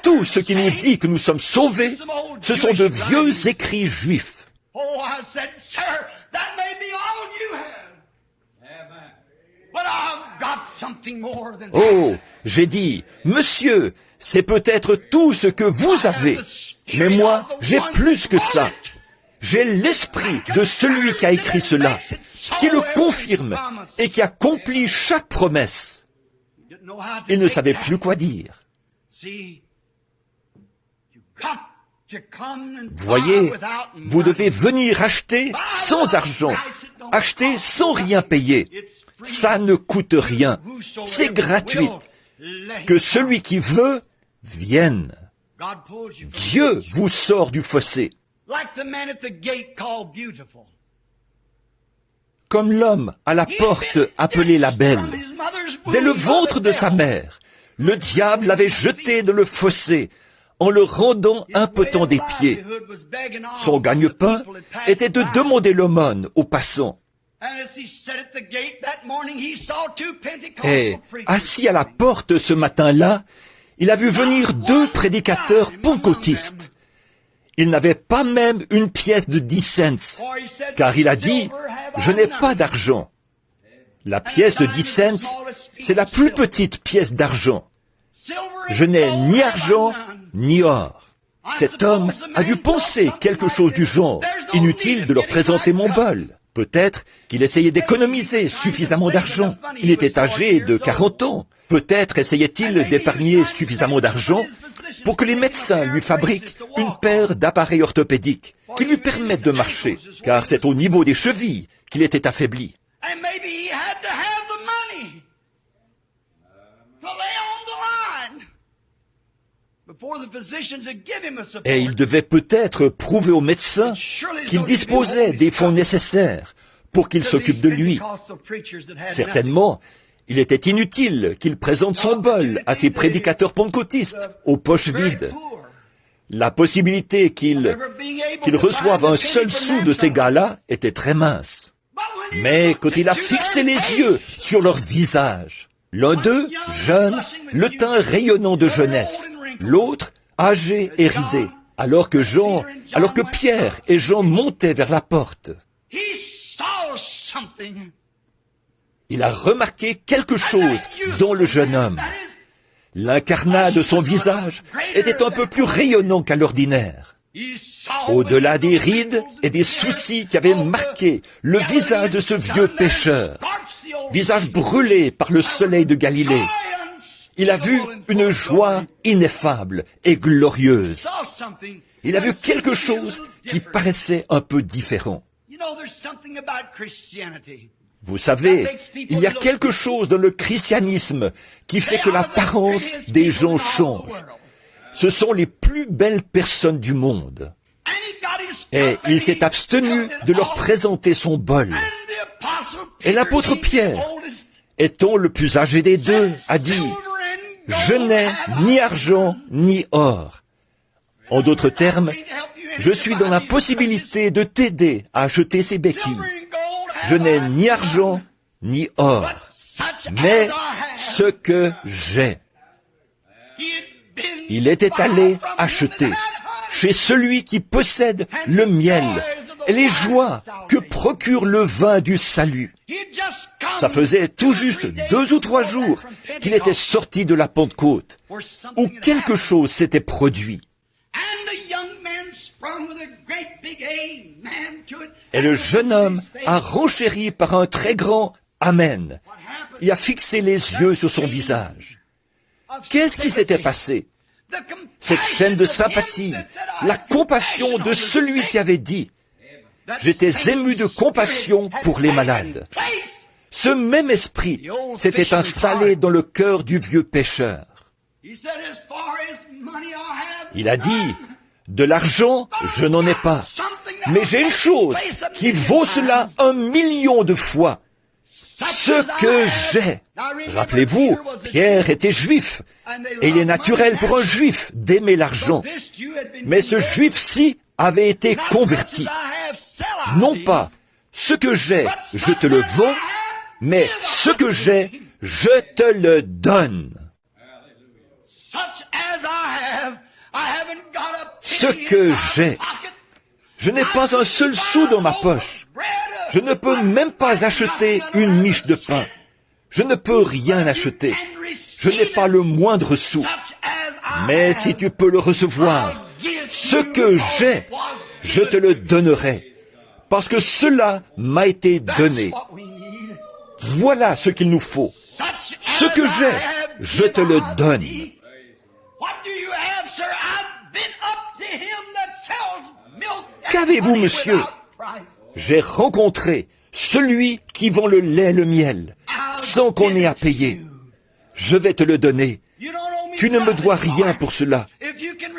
tout ce qui nous dit que nous sommes sauvés, ce sont de vieux écrits juifs. » Oh, j'ai dit, « Monsieur, c'est peut-être tout ce que vous avez, mais moi, j'ai plus que ça. J'ai l'esprit de celui qui a écrit cela, qui le confirme et qui accomplit chaque promesse. » Il ne savait plus quoi dire. Voyez, vous devez venir acheter sans argent, acheter sans rien payer. Ça ne coûte rien. C'est gratuit. Que celui qui veut vienne. Dieu vous sort du fossé. Comme l'homme à la porte appelé la belle. Dès le ventre de sa mère, le diable l'avait jeté dans le fossé en le rendant impotent des pieds. Son gagne-pain était de demander l'aumône aux passants. Et assis à la porte ce matin-là, il a vu venir 2 prédicateurs pentecôtistes. Il n'avait pas même une pièce de 10 cents, car il a dit, « Je n'ai pas d'argent. » La pièce de 10 cents, c'est la plus petite pièce d'argent. Je n'ai ni argent, ni or. Cet homme a dû penser quelque chose du genre. Inutile de leur présenter mon bol. Peut-être qu'il essayait d'économiser suffisamment d'argent. Il était âgé de 40 ans. Peut-être essayait-il d'épargner suffisamment d'argent pour que les médecins lui fabriquent une paire d'appareils orthopédiques qui lui permettent de marcher, car c'est au niveau des chevilles qu'il était affaibli. Et il devait peut-être prouver aux médecins qu'il disposait des fonds nécessaires pour qu'il s'occupe de lui. Certainement, il était inutile qu'il présente son bol à ces prédicateurs pentecôtistes aux poches vides. La possibilité qu'ils reçoivent un seul sou de ces gars-là était très mince. Mais quand il a fixé les yeux sur leur visage, l'un d'eux, jeune, le teint rayonnant de jeunesse, l'autre, âgé et ridé, alors que Pierre et Jean montaient vers la porte, il a remarqué quelque chose dans le jeune homme. L'incarnat de son visage était un peu plus rayonnant qu'à l'ordinaire. Au-delà des rides et des soucis qui avaient marqué le visage de ce vieux pécheur, visage brûlé par le soleil de Galilée, il a vu une joie ineffable et glorieuse. Il a vu quelque chose qui paraissait un peu différent. Vous savez, il y a quelque chose dans le christianisme qui fait que l'apparence des gens change. Ce sont les plus belles personnes du monde. Et il s'est abstenu de leur présenter son bol. Et l'apôtre Pierre, étant le plus âgé des deux, a dit, « Je n'ai ni argent ni or. » En d'autres termes, je suis dans la possibilité de t'aider à acheter ces béquilles. Je n'ai ni argent ni or, mais ce que j'ai. Il était allé acheter chez celui qui possède le miel et les joies que procure le vin du salut. Ça faisait tout juste 2 ou 3 jours qu'il était sorti de la Pentecôte, où quelque chose s'était produit. Et le jeune homme a renchéri par un très grand « Amen » et a fixé les yeux sur son visage. Qu'est-ce qui s'était passé? Cette chaîne de sympathie, la compassion de celui qui avait dit « J'étais ému de compassion pour les malades ». Ce même esprit s'était installé dans le cœur du vieux pécheur. Il a dit « De l'argent, je n'en ai pas, mais j'ai une chose qui vaut cela 1 million de fois. Ce que j'ai. » Rappelez-vous, Pierre était juif, et il est naturel pour un juif d'aimer l'argent. Mais ce juif-ci avait été converti. Non pas, ce que j'ai, je te le vends, mais ce que j'ai, je te le donne. Ce que j'ai. Je n'ai pas un seul sou dans ma poche. Je ne peux même pas acheter une miche de pain. Je ne peux rien acheter. Je n'ai pas le moindre sou. Mais si tu peux le recevoir, ce que j'ai, je te le donnerai, parce que cela m'a été donné. Voilà ce qu'il nous faut. Ce que j'ai, je te le donne. Qu'avez-vous, monsieur? J'ai rencontré celui qui vend le lait et le miel, sans qu'on ait à payer. Je vais te le donner. Tu ne me dois rien pour cela.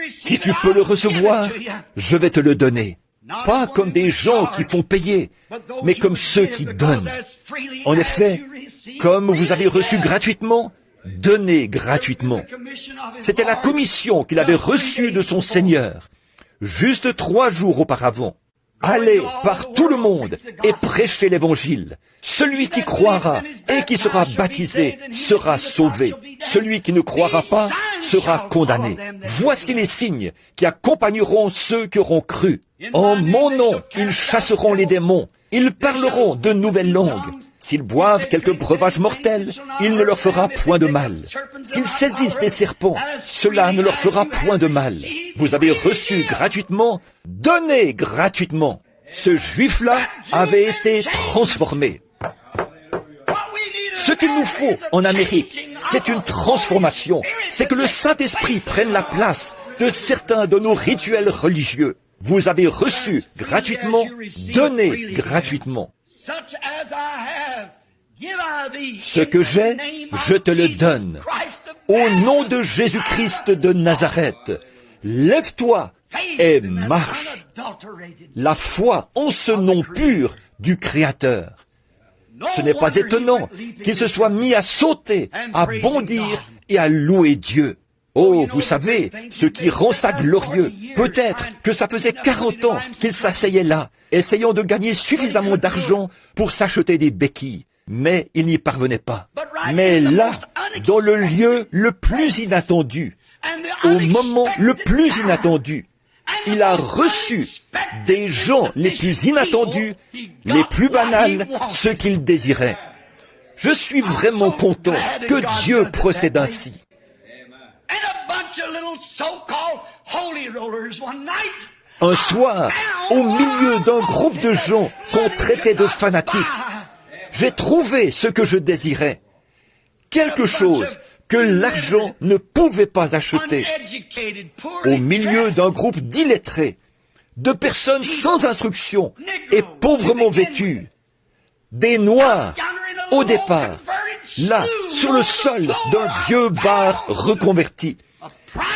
Si tu peux le recevoir, je vais te le donner. Pas comme des gens qui font payer, mais comme ceux qui donnent. En effet, comme vous avez reçu gratuitement, donnez gratuitement. C'était la commission qu'il avait reçue de son Seigneur, juste 3 jours auparavant. Allez par tout le monde et prêchez l'Évangile. Celui qui croira et qui sera baptisé sera sauvé. Celui qui ne croira pas sera condamné. Voici les signes qui accompagneront ceux qui auront cru. En mon nom, ils chasseront les démons. Ils parleront de nouvelles langues. S'ils boivent quelques breuvages mortels, il ne leur fera point de mal. S'ils saisissent des serpents, cela ne leur fera point de mal. Vous avez reçu gratuitement, donnez gratuitement. Ce juif-là avait été transformé. Ce qu'il nous faut en Amérique, c'est une transformation. C'est que le Saint-Esprit prenne la place de certains de nos rituels religieux. Vous avez reçu gratuitement, donnez gratuitement. Ce que j'ai, je te le donne. Au nom de Jésus-Christ de Nazareth, lève-toi et marche. La foi en ce nom pur du Créateur. Ce n'est pas étonnant qu'il se soit mis à sauter, à bondir et à louer Dieu. Oh, vous savez, ce qui rend ça glorieux, peut-être que ça faisait 40 ans qu'il s'asseyait là, essayant de gagner suffisamment d'argent pour s'acheter des béquilles. Mais il n'y parvenait pas. Mais là, dans le lieu le plus inattendu, au moment le plus inattendu, il a reçu des gens les plus inattendus, les plus banals, ceux qu'il désirait. Je suis vraiment content que Dieu procède ainsi. Un soir, au milieu d'un groupe de gens qu'on traitait de fanatiques, j'ai trouvé ce que je désirais. Quelque chose que l'argent ne pouvait pas acheter. Au milieu d'un groupe d'illettrés, de personnes sans instruction et pauvrement vêtues, des Noirs, au départ, là, sur le sol d'un vieux bar reconverti.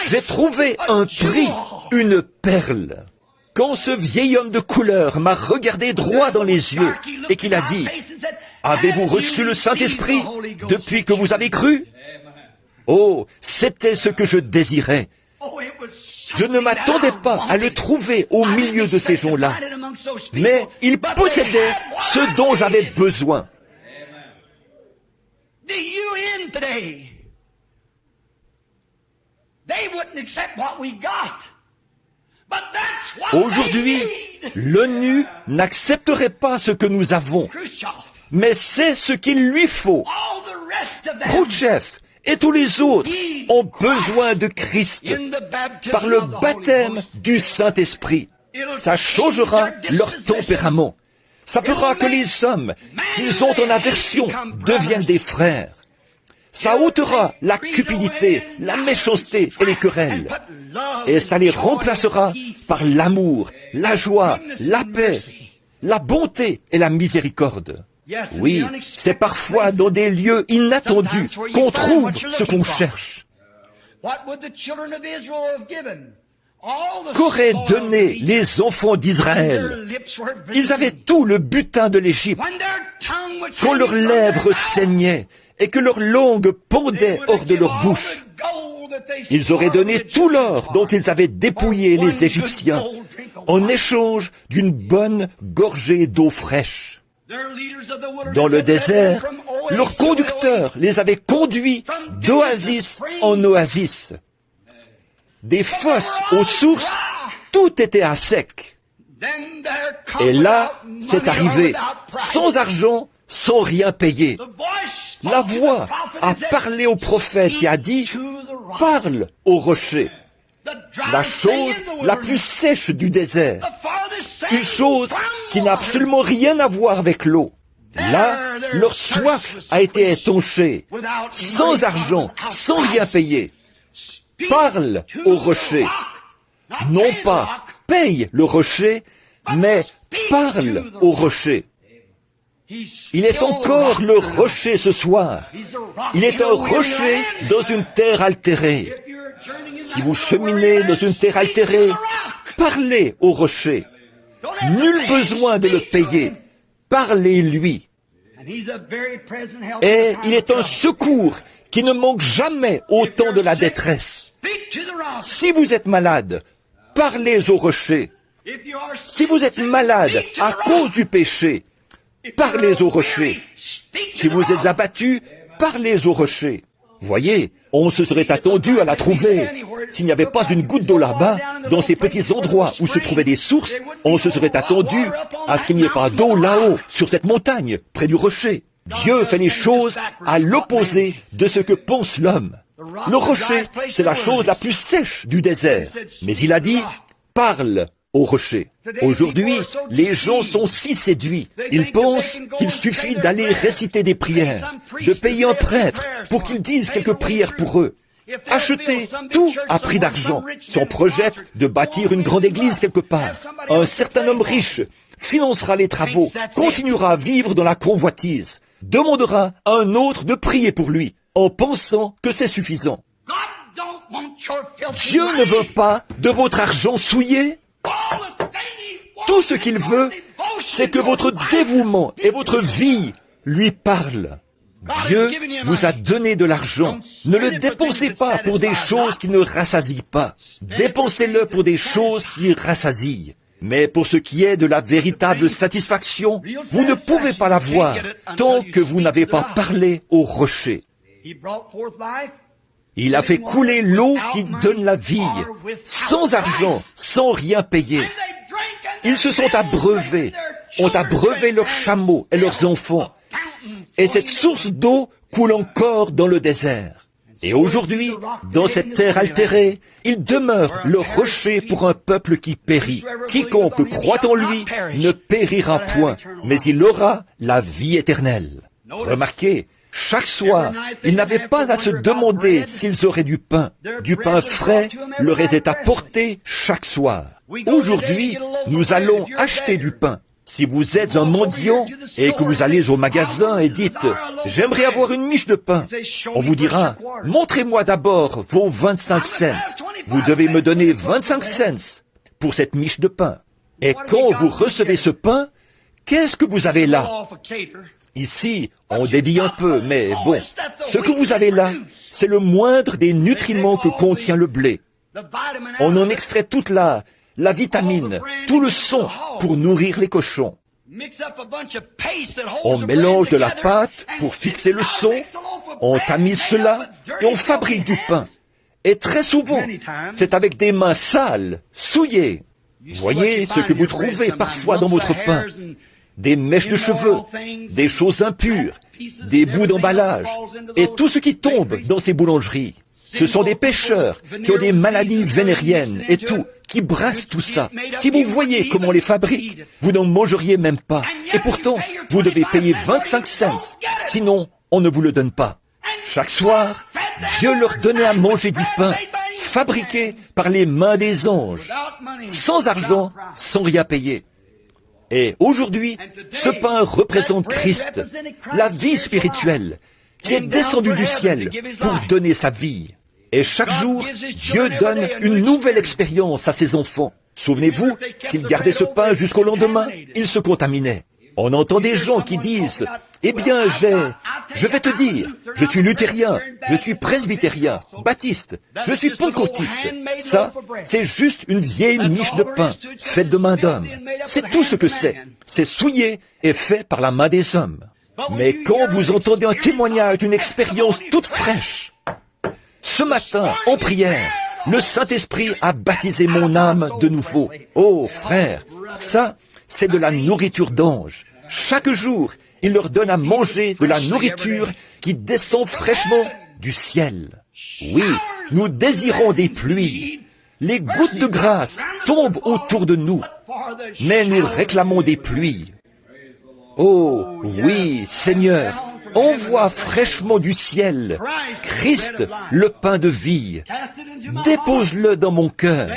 J'ai trouvé un prix, une perle. Quand ce vieil homme de couleur m'a regardé droit dans les yeux et qu'il a dit « Avez-vous reçu le Saint-Esprit depuis que vous avez cru ?» Oh, c'était ce que je désirais. Je ne m'attendais pas à le trouver au milieu de ces gens-là, mais il possédait ce dont j'avais besoin. Aujourd'hui, l'ONU n'accepterait pas ce que nous avons, mais c'est ce qu'il lui faut. Khrouchtchev et tous les autres ont besoin de Christ par le baptême du Saint-Esprit. Ça changera leur tempérament. Ça fera que les hommes qu'ils ont en aversion deviennent des frères. Ça ôtera la cupidité, la méchanceté et les querelles. Et ça les remplacera par l'amour, la joie, la paix, la bonté et la miséricorde. Oui, c'est parfois dans des lieux inattendus qu'on trouve ce qu'on cherche. Qu'auraient donné les enfants d'Israël? Ils avaient tout le butin de l'Égypte. Quand leurs lèvres saignaient et que leur langue pendait hors de leur bouche, ils auraient donné tout l'or dont ils avaient dépouillé les Égyptiens en échange d'une bonne gorgée d'eau fraîche. Dans le désert, leurs conducteurs les avaient conduits d'oasis en oasis. Des fosses aux sources, tout était à sec. Et là, c'est arrivé, sans argent, sans rien payer. La voix a parlé au prophète qui a dit « Parle au rocher ». La chose la plus sèche du désert. Une chose qui n'a absolument rien à voir avec l'eau. Là, leur soif a été étanchée, sans argent, sans rien payer. Parle au rocher. Non pas paye le rocher, mais parle au rocher. Il est encore le rocher ce soir. Il est un rocher dans une terre altérée. Si vous cheminez dans une terre altérée, parlez au rocher. Nul besoin de le payer. Parlez-lui. Et il est un secours qui ne manque jamais au temps de la détresse. Si vous êtes malade, parlez au rocher. Si vous êtes malade à cause du péché, parlez au rocher. Si vous êtes abattu, parlez au rocher. Voyez, on se serait attendu à la trouver. S'il n'y avait pas une goutte d'eau là-bas, dans ces petits endroits où se trouvaient des sources, on se serait attendu à ce qu'il n'y ait pas d'eau là-haut, sur cette montagne, près du rocher. Dieu fait les choses à l'opposé de ce que pense l'homme. Le rocher, c'est la chose la plus sèche du désert. Mais il a dit, parle au rocher. Aujourd'hui, les gens sont si séduits. Ils pensent qu'il suffit d'aller réciter des prières, de payer un prêtre pour qu'il dise quelques prières pour eux. Acheter tout à prix d'argent. Si on projette de bâtir une grande église quelque part, un certain homme riche financera les travaux, continuera à vivre dans la convoitise, demandera à un autre de prier pour lui, en pensant que c'est suffisant. Dieu ne veut pas de votre argent souillé. Tout ce qu'il veut, c'est que votre dévouement et votre vie lui parlent. Dieu vous a donné de l'argent. Ne le dépensez pas pour des choses qui ne rassasient pas. Dépensez-le pour des choses qui rassasient. Mais pour ce qui est de la véritable satisfaction, vous ne pouvez pas l'avoir tant que vous n'avez pas parlé au rocher. Il a fait couler l'eau qui donne la vie, sans argent, sans rien payer. Ils se sont abreuvés, ont abreuvé leurs chameaux et leurs enfants. Et cette source d'eau coule encore dans le désert. Et aujourd'hui, dans cette terre altérée, il demeure le rocher pour un peuple qui périt. Quiconque croit en lui ne périra point, mais il aura la vie éternelle. Remarquez, chaque soir, ils n'avaient pas à se demander s'ils auraient du pain. Du pain frais leur était apporté chaque soir. Aujourd'hui, nous allons acheter du pain. Si vous êtes un mendiant et que vous allez au magasin et dites « J'aimerais avoir une miche de pain », on vous dira « Montrez-moi d'abord vos 25 cents. Vous devez me donner 25 cents pour cette miche de pain. » Et quand vous recevez ce pain, qu'est-ce que vous avez là? Ici, on dévie un peu, mais bon, ce que vous avez là, c'est le moindre des nutriments que contient le blé. On en extrait toute la vitamine, tout le son pour nourrir les cochons. On mélange de la pâte pour fixer le son, on tamise cela et on fabrique du pain. Et très souvent, c'est avec des mains sales, souillées. Voyez ce que vous trouvez parfois dans votre pain. Des mèches de cheveux, des choses impures, des bouts d'emballage, et tout ce qui tombe dans ces boulangeries. Ce sont des pêcheurs qui ont des maladies vénériennes et tout, qui brassent tout ça. Si vous voyez comment on les fabrique, vous n'en mangeriez même pas. Et pourtant, vous devez payer 25 cents, sinon on ne vous le donne pas. Chaque soir, Dieu leur donnait à manger du pain, fabriqué par les mains des anges, sans argent, sans rien payer. Et aujourd'hui, ce pain représente Christ, la vie spirituelle, qui est descendue du ciel pour donner sa vie. Et chaque jour, Dieu donne une nouvelle expérience à ses enfants. Souvenez-vous, s'ils gardaient ce pain jusqu'au lendemain, ils se contaminaient. On entend des gens qui disent, « Eh bien, je vais te dire, je suis luthérien, je suis presbytérien, baptiste, je suis pentecôtiste. » Ça, c'est juste une vieille miche de pain, faite de main d'homme. C'est tout ce que c'est. C'est souillé et fait par la main des hommes. Mais quand vous entendez un témoignage d'une expérience toute fraîche, ce matin, en prière, le Saint-Esprit a baptisé mon âme de nouveau. Oh, frère, ça, c'est de la nourriture d'ange. Chaque jour, il leur donne à manger de la nourriture qui descend fraîchement du ciel. Oui, nous désirons des pluies. Les gouttes de grâce tombent autour de nous, mais nous réclamons des pluies. Oh, oui, Seigneur, envoie fraîchement du ciel Christ, le pain de vie. Dépose-le dans mon cœur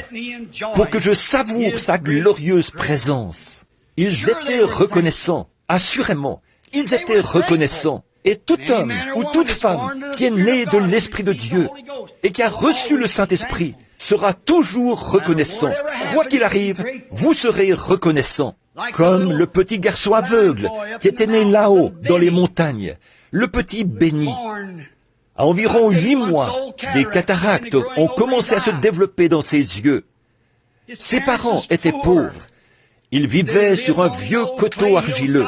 pour que je savoure sa glorieuse présence. Ils étaient reconnaissants, assurément, ils étaient reconnaissants. Et tout homme ou toute femme qui est né de l'Esprit de Dieu et qui a reçu le Saint-Esprit sera toujours reconnaissant. Quoi qu'il arrive, vous serez reconnaissant. Comme le petit garçon aveugle qui était né là-haut, dans les montagnes, le petit Béni. À environ 8 mois, des cataractes ont commencé à se développer dans ses yeux. Ses parents étaient pauvres. Ils vivaient sur un vieux coteau argileux.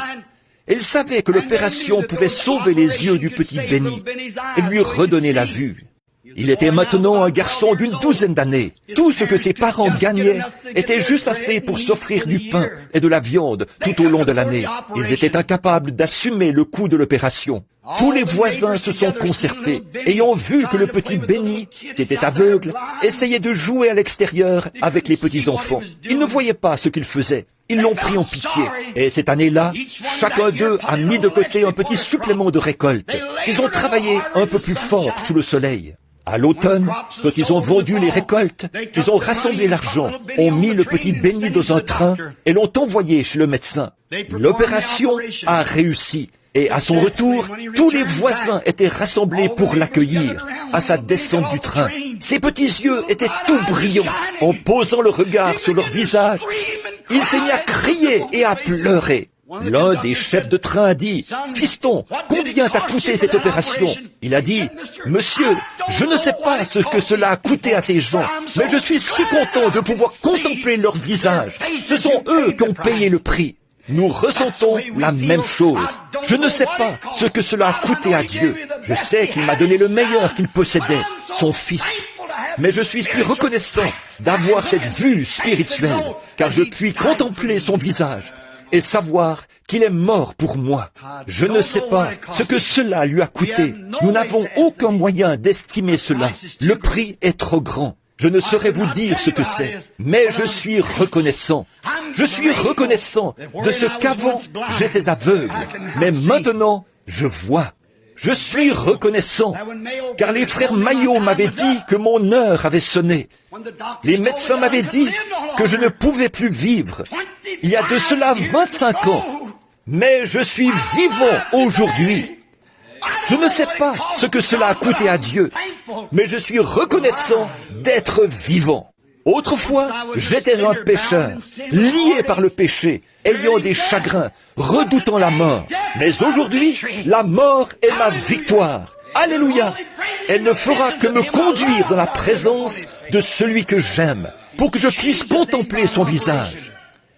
Et ils savaient que l'opération pouvait sauver les yeux du petit Béni et lui redonner la vue. Il était maintenant un garçon d'une 12aine d'années. Tout ce que ses parents gagnaient était juste assez pour s'offrir du pain et de la viande tout au long de l'année. Ils étaient incapables d'assumer le coût de l'opération. Tous les voisins se sont concertés, ayant vu que le petit Béni, qui était aveugle, essayait de jouer à l'extérieur avec les petits-enfants. Ils ne voyaient pas ce qu'il faisait. Ils l'ont pris en pitié. Et cette année-là, chacun d'eux a mis de côté un petit supplément de récolte. Ils ont travaillé un peu plus fort sous le soleil. À l'automne, quand ils ont vendu les récoltes, ils ont rassemblé l'argent, ont mis le petit Béni dans un train et l'ont envoyé chez le médecin. L'opération a réussi Et à son retour, tous les voisins étaient rassemblés pour l'accueillir à sa descente du train. Ses petits yeux étaient tout brillants. En posant le regard sur leur visage, il s'est mis à crier et à pleurer. L'un des chefs de train a dit, « Fiston, combien t'a coûté cette opération ?» Il a dit, « Monsieur, je ne sais pas ce que cela a coûté à ces gens, mais je suis si content de pouvoir contempler leur visage. Ce sont eux qui ont payé le prix. » Nous ressentons la même chose. Je ne sais pas ce que cela a coûté à Dieu. Je sais qu'il m'a donné le meilleur qu'il possédait, son Fils. Mais je suis si reconnaissant d'avoir cette vue spirituelle, car je puis contempler son visage et savoir qu'il est mort pour moi. Je ne sais pas ce que cela lui a coûté. Nous n'avons aucun moyen d'estimer cela. Le prix est trop grand. Je ne saurais vous dire ce que c'est, mais je suis reconnaissant. Je suis reconnaissant de ce qu'avant j'étais aveugle, mais maintenant je vois. Je suis reconnaissant, car les frères Maillot m'avaient dit que mon heure avait sonné. Les médecins m'avaient dit que je ne pouvais plus vivre. Il y a de cela 25 ans, mais je suis vivant aujourd'hui. Je ne sais pas ce que cela a coûté à Dieu, mais je suis reconnaissant d'être vivant. Autrefois, j'étais un pécheur, lié par le péché, ayant des chagrins, redoutant la mort. Mais aujourd'hui, la mort est ma victoire. Alléluia! Elle ne fera que me conduire dans la présence de celui que j'aime, pour que je puisse contempler son visage.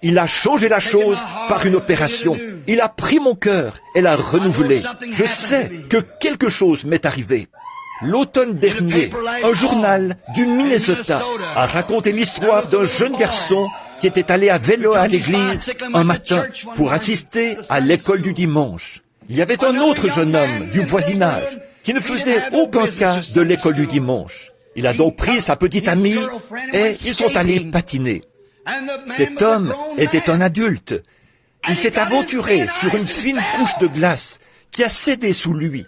Il a changé la chose par une opération. Il a pris mon cœur et l'a renouvelé. Je sais que quelque chose m'est arrivé. L'automne dernier, un journal du Minnesota a raconté l'histoire d'un jeune garçon qui était allé à vélo à l'église un matin pour assister à l'école du dimanche. Il y avait un autre jeune homme du voisinage qui ne faisait aucun cas de l'école du dimanche. Il a donc pris sa petite amie et ils sont allés patiner. Cet homme était un adulte. Il s'est aventuré sur une fine couche de glace qui a cédé sous lui.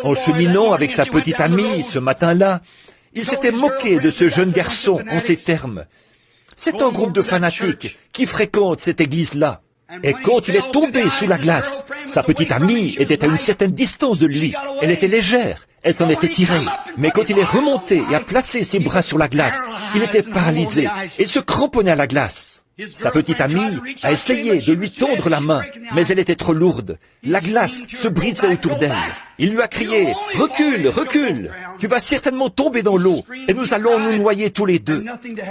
En cheminant avec sa petite amie ce matin-là, il s'était moqué de ce jeune garçon en ces termes. C'est un groupe de fanatiques qui fréquentent cette église-là. Et quand il est tombé sous la glace, sa petite amie était à une certaine distance de lui. Elle était légère, elle s'en était tirée. Mais quand il est remonté et a placé ses bras sur la glace, il était paralysé et il se cramponnait à la glace. Sa petite amie a essayé de lui tendre la main, mais elle était trop lourde. La glace se brisait autour d'elle. Il lui a crié « Recule, recule, tu vas certainement tomber dans l'eau et nous allons nous noyer tous les deux. »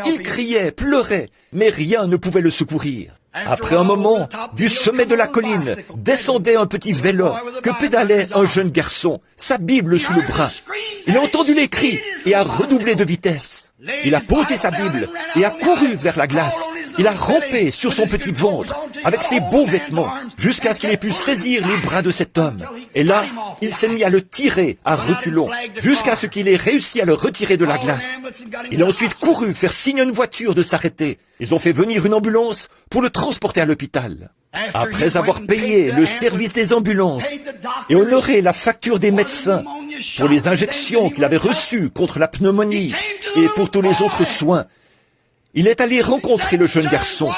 Il criait, pleurait, mais rien ne pouvait le secourir. Après un moment, du sommet de la colline, descendait un petit vélo que pédalait un jeune garçon, sa Bible sous le bras. Il a entendu les cris et a redoublé de vitesse. Il a posé sa Bible et a couru vers la glace. Il a rampé sur son petit ventre avec ses beaux vêtements jusqu'à ce qu'il ait pu saisir les bras de cet homme. Et là, il s'est mis à le tirer à reculons jusqu'à ce qu'il ait réussi à le retirer de la glace. Il a ensuite couru faire signe à une voiture de s'arrêter. Ils ont fait venir une ambulance pour le transporter à l'hôpital. Après avoir payé le service des ambulances et honoré la facture des médecins pour les injections qu'il avait reçues contre la pneumonie et pour tous les autres soins, il est allé rencontrer le jeune garçon.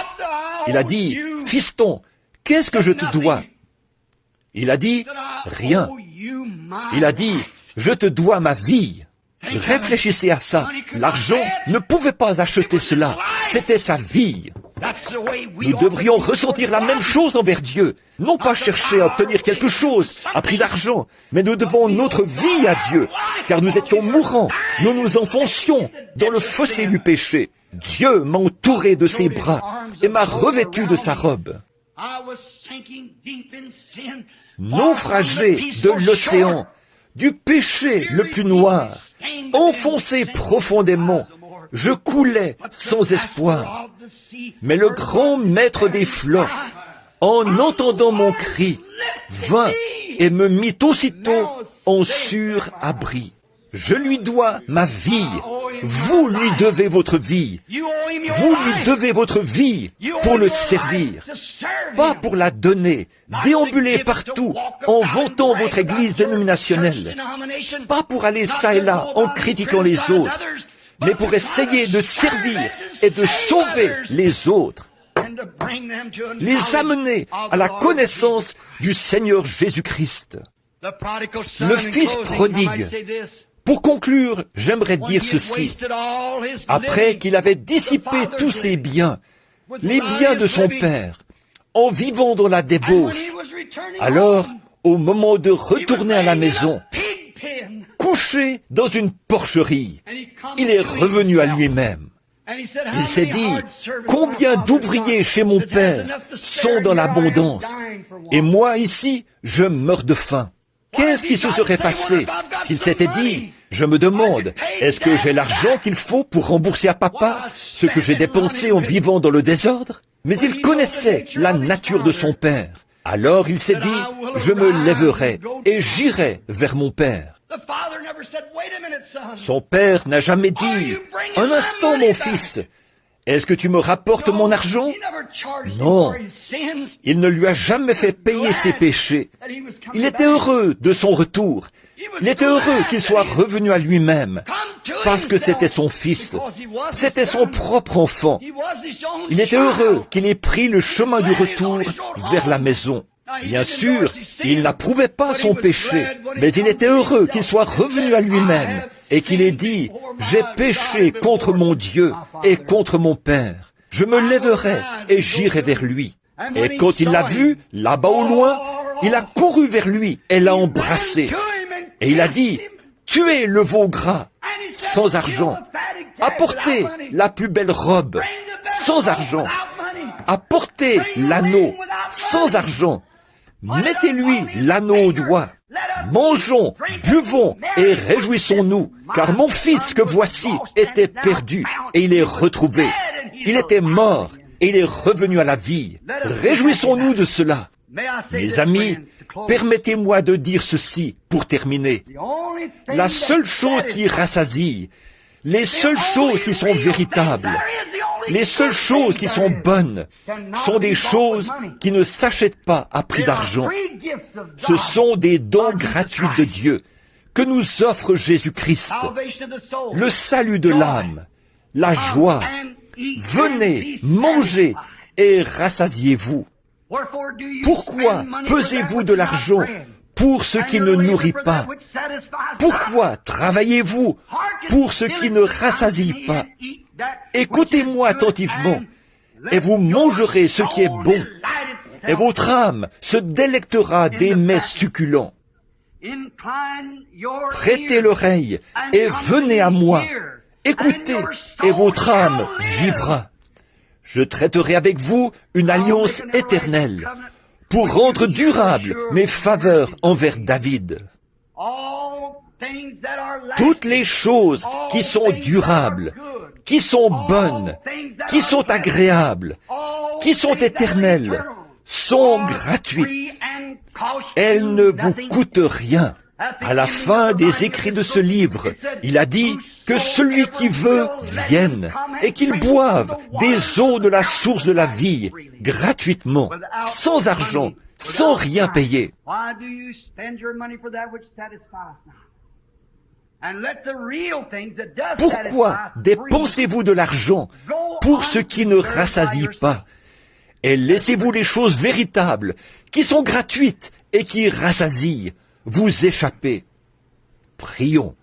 Il a dit, « Fiston, qu'est-ce que je te dois ?» Il a dit, « Rien. » Il a dit, « Je te dois ma vie. » Réfléchissez à ça. L'argent ne pouvait pas acheter cela. C'était sa vie. Nous devrions ressentir la même chose envers Dieu. Non pas chercher à obtenir quelque chose à prix d'argent, mais nous devons notre vie à Dieu, car nous étions mourants. Nous nous enfoncions dans le fossé du péché. Dieu m'a entouré de ses bras et m'a revêtu de sa robe. Naufragé de l'océan, du péché le plus noir, enfoncé profondément, je coulais sans espoir. Mais le grand maître des flots, en entendant mon cri, vint et me mit aussitôt en sûr abri. Je lui dois ma vie. Vous lui devez votre vie. Vous lui devez votre vie pour le servir. Pas pour la donner, déambuler partout en vantant votre église dénominationnelle. Pas pour aller ça et là en critiquant les autres, mais pour essayer de servir et de sauver les autres. les amener à la connaissance du Seigneur Jésus-Christ. Le Fils prodigue. Pour conclure, j'aimerais dire ceci. Après qu'il avait dissipé tous ses biens, les biens de son père, en vivant dans la débauche, alors, au moment de retourner à la maison, couché dans une porcherie, il est revenu à lui-même. Il s'est dit, combien d'ouvriers chez mon père sont dans l'abondance, et moi ici, je meurs de faim. Qu'est-ce qui se serait passé s'il s'était dit, je me demande, est-ce que j'ai l'argent qu'il faut pour rembourser à papa ce que j'ai dépensé en vivant dans le désordre? Mais il connaissait la nature de son père. Alors il s'est dit, je me lèverai et j'irai vers mon père. Son père n'a jamais dit, un instant mon fils, est-ce que tu me rapportes mon argent? Non, il ne lui a jamais fait payer ses péchés. Il était heureux de son retour. Il était heureux qu'il soit revenu à lui-même, parce que c'était son fils, c'était son propre enfant. Il était heureux qu'il ait pris le chemin du retour vers la maison. Bien sûr, il n'approuvait pas son péché, mais il était heureux qu'il soit revenu à lui-même et qu'il ait dit, j'ai péché contre mon Dieu et contre mon Père. Je me lèverai et j'irai vers lui. Et quand il l'a vu, là-bas au loin, il a couru vers lui et l'a embrassé. Et il a dit, tuez le veau gras, sans argent. Apportez la plus belle robe, sans argent. Apportez l'anneau, sans argent. Mettez-lui l'anneau au doigt. Mangeons, buvons et réjouissons-nous, car mon fils que voici était perdu et il est retrouvé. Il était mort et il est revenu à la vie. Réjouissons-nous de cela. Mes amis, permettez-moi de dire ceci pour terminer. La seule chose qui rassasie, les seules choses qui sont véritables, les seules choses qui sont bonnes, sont des choses qui ne s'achètent pas à prix d'argent. Ce sont des dons gratuits de Dieu que nous offre Jésus-Christ. Le salut de l'âme, la joie. Venez, mangez et rassasiez-vous. Pourquoi pesez-vous de l'argent pour ce qui ne nourrit pas? Pourquoi travaillez-vous pour ce qui ne rassasie pas? Écoutez-moi attentivement, et vous mangerez ce qui est bon, et votre âme se délectera des mets succulents. Prêtez l'oreille et venez à moi. Écoutez, et votre âme vivra. Je traiterai avec vous une alliance éternelle pour rendre durables mes faveurs envers David. Toutes les choses qui sont durables, qui sont bonnes, qui sont agréables, qui sont éternelles, sont gratuites. Elles ne vous coûtent rien. À la fin des écrits de ce livre, il a dit que celui qui veut vienne et qu'il boive des eaux de la source de la vie gratuitement, sans argent, sans rien payer. Pourquoi dépensez-vous de l'argent pour ce qui ne rassasie pas? Et laissez-vous les choses véritables, qui sont gratuites et qui rassasient, vous échapper. Prions.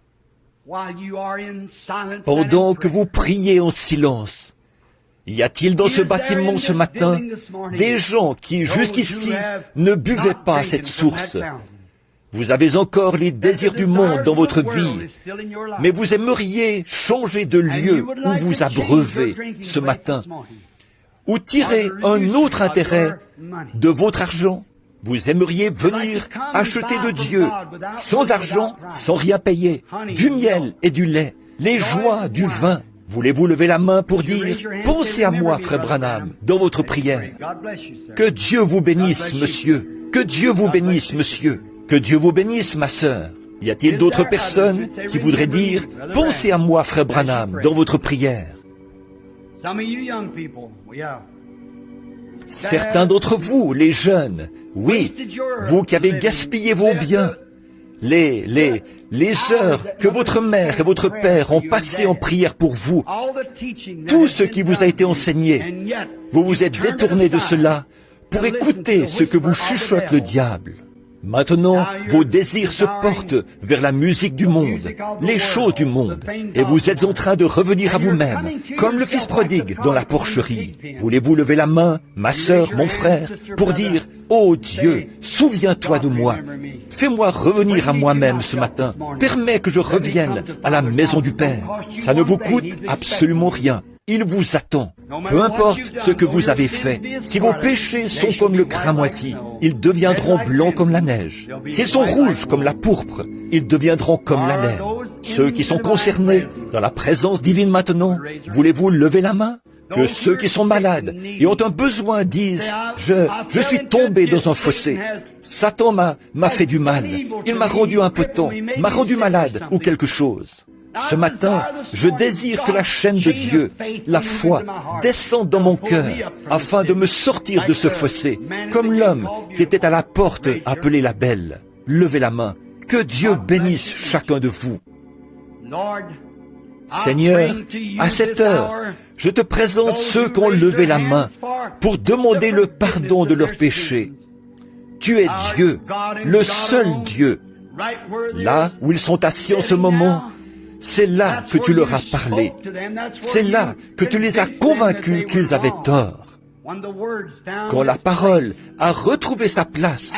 Pendant que vous priez en silence, y a-t-il dans ce bâtiment ce matin des gens qui jusqu'ici ne buvaient pas à cette source? Vous avez encore les désirs du monde dans votre vie, mais vous aimeriez changer de lieu où vous abreuvez ce matin, ou tirer un autre intérêt de votre argent. Vous aimeriez venir acheter de Dieu, sans argent, sans rien payer, du miel et du lait, les joies du vin. Voulez-vous lever la main pour dire, pensez à moi, frère Branham, dans votre prière. Que Dieu vous bénisse, monsieur. Que Dieu vous bénisse, monsieur. Que Dieu vous bénisse, ma sœur. Y a-t-il d'autres personnes qui voudraient dire, pensez à moi, frère Branham, dans votre prière? Certains d'entre vous, les jeunes, oui, vous qui avez gaspillé vos biens, les heures que votre mère et votre père ont passées en prière pour vous, tout ce qui vous a été enseigné, vous vous êtes détourné de cela pour écouter ce que vous chuchote le diable. Maintenant, vos désirs se portent vers la musique du monde, les choses du monde, et vous êtes en train de revenir à vous-même, comme le fils prodigue dans la porcherie. Voulez-vous lever la main, ma sœur, mon frère, pour dire « Oh Dieu, souviens-toi de moi. Fais-moi revenir à moi-même ce matin. Permets que je revienne à la maison du Père. » Ça ne vous coûte absolument rien. Il vous attend. Peu importe ce que vous avez fait, si vos péchés sont comme le cramoisi, ils deviendront blancs comme la neige. S'ils sont rouges comme la pourpre, ils deviendront comme la laine. Ceux qui sont concernés dans la présence divine maintenant, voulez-vous lever la main? Que ceux qui sont malades et ont un besoin disent « Je suis tombé dans un fossé. Satan m'a fait du mal. Il m'a rendu impotent, m'a rendu malade ou quelque chose. » Ce matin, je désire que la chaîne de Dieu, la foi, descende dans mon cœur afin de me sortir de ce fossé, comme l'homme qui était à la porte appelé la belle. Levez la main. Que Dieu bénisse chacun de vous. Seigneur, à cette heure, je te présente ceux qui ont levé la main pour demander le pardon de leurs péchés. Tu es Dieu, le seul Dieu. Là où ils sont assis en ce moment, c'est là que tu leur as parlé. C'est là que tu les as convaincus qu'ils avaient tort. Quand la parole a retrouvé sa place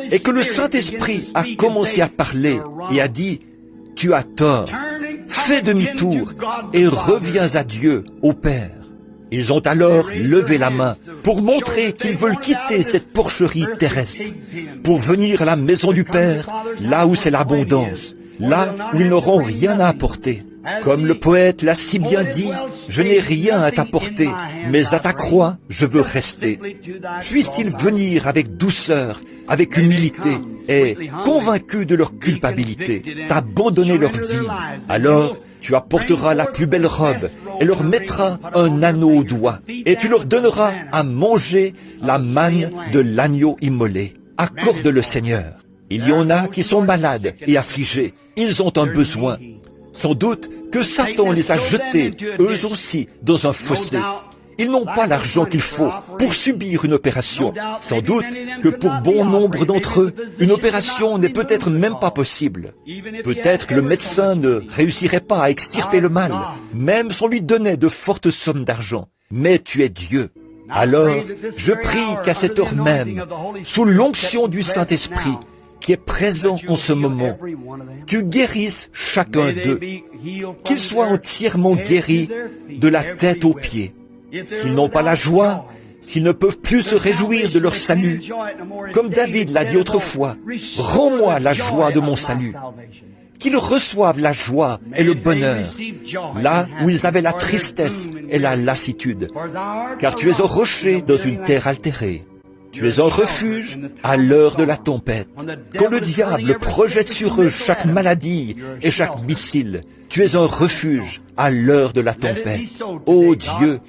et que le Saint-Esprit a commencé à parler et a dit « Tu as tort, fais demi-tour et reviens à Dieu, au Père ». Ils ont alors levé la main pour montrer qu'ils veulent quitter cette porcherie terrestre, pour venir à la maison du Père, là où c'est l'abondance, là où ils n'auront rien à apporter. Comme le poète l'a si bien dit, « Je n'ai rien à t'apporter, mais à ta croix, je veux rester. » Puissent-ils venir avec douceur, avec humilité, et, convaincus de leur culpabilité, t'abandonner leur vie. Alors, tu apporteras la plus belle robe et leur mettras un anneau au doigt, et tu leur donneras à manger la manne de l'agneau immolé. Accorde-le, Seigneur. Il y en a qui sont malades et affligés. Ils ont un besoin. Sans doute que Satan les a jetés, eux aussi, dans un fossé. Ils n'ont pas l'argent qu'il faut pour subir une opération. Sans doute que pour bon nombre d'entre eux, une opération n'est peut-être même pas possible. Peut-être que le médecin ne réussirait pas à extirper le mal, même si on lui donnait de fortes sommes d'argent. Mais tu es Dieu. Alors, je prie qu'à cette heure même, sous l'onction du Saint-Esprit, qui est présent en ce moment, tu guérisses chacun d'eux, qu'ils soient entièrement guéris de la tête aux pieds. S'ils n'ont pas la joie, s'ils ne peuvent plus se réjouir de leur salut, comme David l'a dit autrefois, « Rends-moi la joie de mon salut ». Qu'ils reçoivent la joie et le bonheur, là où ils avaient la tristesse et la lassitude, car tu es un rocher dans une terre altérée. Tu es un refuge à l'heure de la tempête. Quand le diable projette sur eux chaque maladie et chaque missile, tu es un refuge à l'heure de la tempête. Ô Dieu,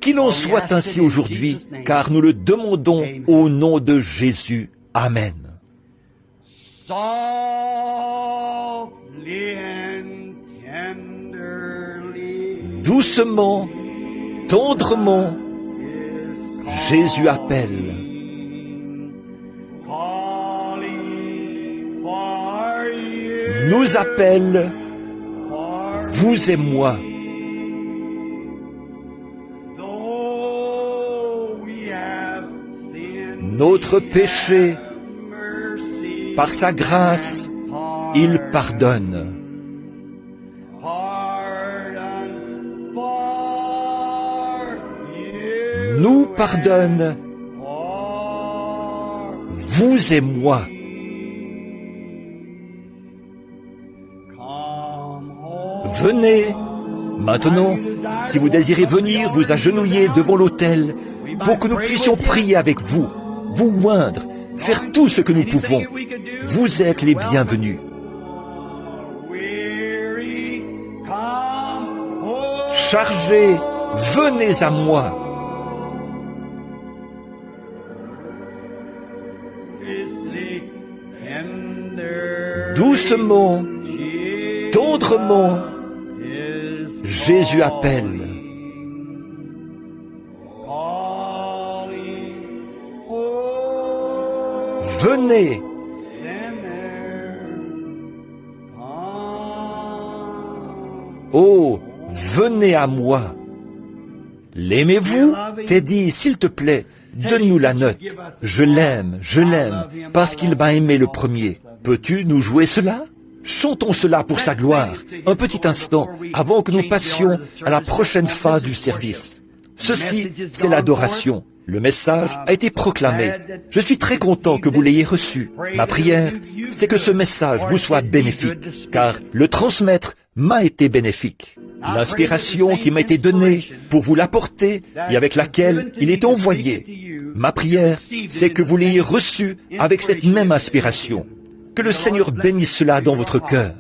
qu'il en soit ainsi aujourd'hui, car nous le demandons au nom de Jésus. Amen. Doucement, tendrement, Jésus appelle. Nous appelle, vous et moi. Notre péché, par sa grâce, il pardonne. Nous pardonne, vous et moi. Venez, maintenant, si vous désirez venir vous agenouiller devant l'autel pour que nous puissions prier avec vous, vous oindre, faire tout ce que nous pouvons. Vous êtes les bienvenus. Chargés, venez à moi. Doucement, tendrement, Jésus appelle. Venez. Oh, venez à moi. L'aimez-vous? Teddy, s'il te plaît, donne-nous la note. Je l'aime, parce qu'il m'a aimé le premier. Peux-tu nous jouer cela? Chantons cela pour sa gloire, un petit instant, avant que nous passions à la prochaine phase du service. Ceci, c'est l'adoration. Le message a été proclamé. Je suis très content que vous l'ayez reçu. Ma prière, c'est que ce message vous soit bénéfique, car le transmettre m'a été bénéfique. L'inspiration qui m'a été donnée pour vous l'apporter et avec laquelle il est envoyé. Ma prière, c'est que vous l'ayez reçu avec cette même inspiration. Que le Seigneur bénisse cela dans votre cœur.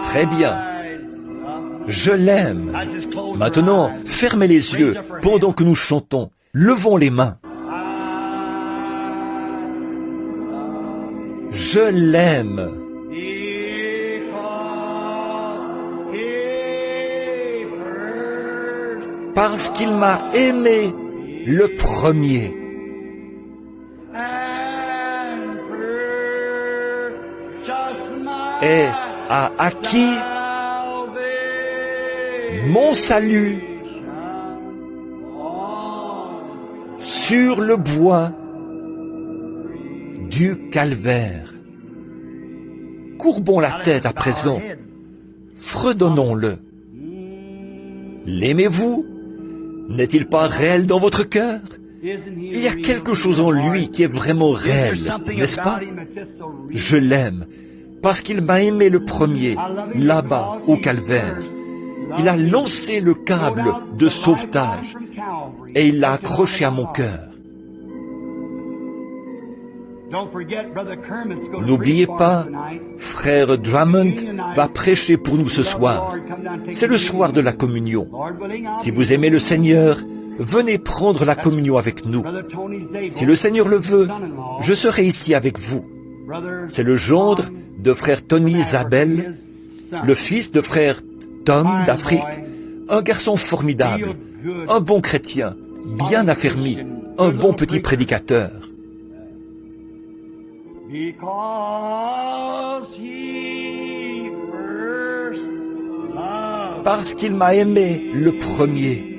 Très bien. Je l'aime. Maintenant, fermez les yeux pendant que nous chantons. Levons les mains. Je l'aime. Parce qu'il m'a aimé le premier. Et a acquis mon salut sur le bois du calvaire. Courbons la tête à présent, fredonnons-le. L'aimez-vous? N'est-il pas réel dans votre cœur? Il y a quelque chose en lui qui est vraiment réel, n'est-ce pas? Je l'aime, parce qu'il m'a aimé le premier, là-bas, au calvaire. Il a lancé le câble de sauvetage et il l'a accroché à mon cœur. N'oubliez pas, frère Drummond va prêcher pour nous ce soir. C'est le soir de la communion. Si vous aimez le Seigneur, venez prendre la communion avec nous. Si le Seigneur le veut, je serai ici avec vous. C'est le gendre de frère Tony Zabel, le fils de frère Tom d'Afrique, un garçon formidable, un bon chrétien, bien affermi, un bon petit prédicateur. Parce qu'il m'a aimé le premier.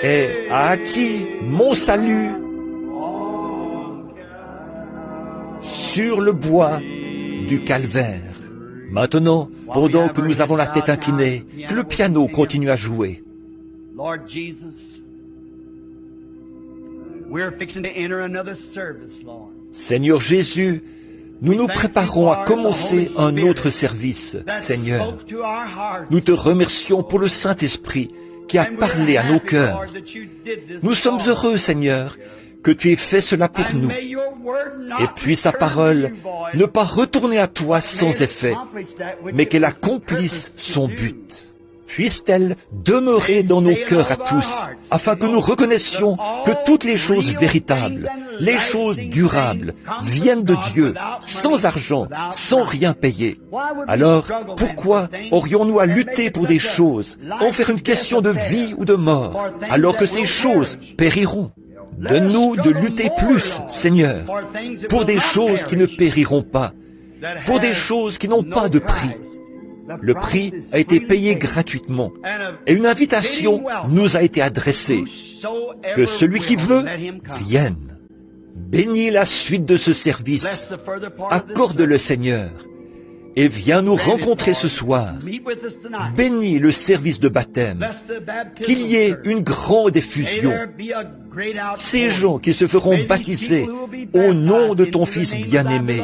Et a acquis mon salut sur le bois du calvaire. Maintenant, pendant que nous avons la tête inclinée, que le piano continue à jouer. Seigneur Jésus, nous nous préparons à commencer un autre service, Seigneur. Nous te remercions pour le Saint-Esprit qui a parlé à nos cœurs. Nous sommes heureux, Seigneur, que tu aies fait cela pour nous. Et puisse ta parole ne pas retourner à toi sans effet, mais qu'elle accomplisse son but. Puisse-t-elle demeurer dans nos cœurs à tous, afin que nous reconnaissions que toutes les choses véritables, les choses durables, viennent de Dieu, sans argent, sans rien payer. Alors, pourquoi aurions-nous à lutter pour des choses, en faire une question de vie ou de mort, alors que ces choses périront? Donne-nous de lutter plus, Seigneur, pour des choses qui ne périront pas, pour des choses qui n'ont pas de prix. Le prix a été payé gratuitement et une invitation nous a été adressée. Que celui qui veut vienne. Bénis la suite de ce service. Accorde-le, Seigneur, et viens nous rencontrer ce soir. Bénis le service de baptême. Qu'il y ait une grande effusion. Ces gens qui se feront baptiser au nom de ton Fils bien-aimé,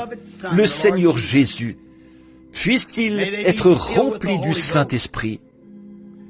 le Seigneur Jésus, puissent-ils être remplis du Saint-Esprit.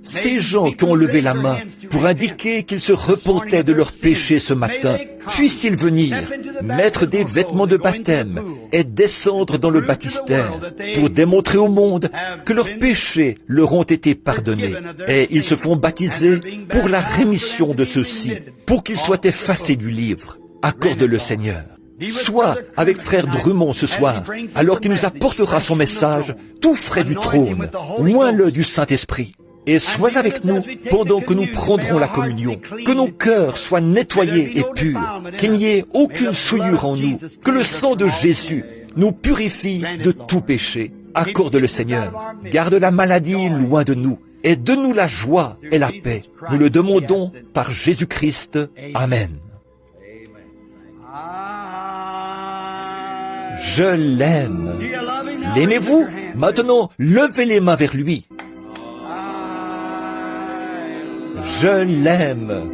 Ces gens qui ont levé la main pour indiquer qu'ils se repentaient de leurs péchés ce matin, puissent-ils venir mettre des vêtements de baptême est descendre dans le baptistère pour démontrer au monde que leurs péchés leur ont été pardonnés. Et ils se font baptiser pour la rémission de ceux-ci, pour qu'ils soient effacés du livre. Accorde-le, Seigneur. Sois avec frère Drummond ce soir, alors qu'il nous apportera son message tout frais du trône, oins-le du Saint-Esprit. Et sois avec nous pendant que nous prendrons la communion, que nos cœurs soient nettoyés et purs, qu'il n'y ait aucune souillure en nous, que le sang de Jésus nous purifie de tout péché. Accorde-le, Seigneur. Garde la maladie loin de nous et donne-nous la joie et la paix. Nous le demandons par Jésus-Christ. Amen. Je l'aime. L'aimez-vous? Maintenant, levez les mains vers lui. Je l'aime.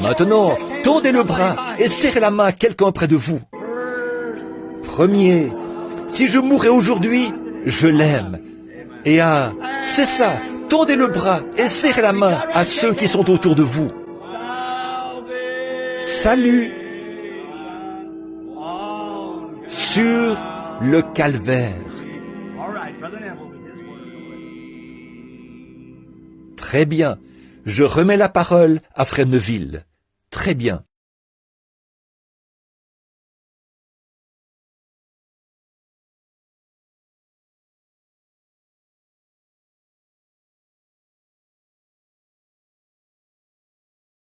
Maintenant, tendez le bras et serrez la main à quelqu'un près de vous. Premier, si je mourais aujourd'hui, je l'aime. Et c'est ça, tendez le bras et serrez la main à ceux qui sont autour de vous. Salut sur le calvaire. Très bien. Je remets la parole à Frère Neville. Très bien.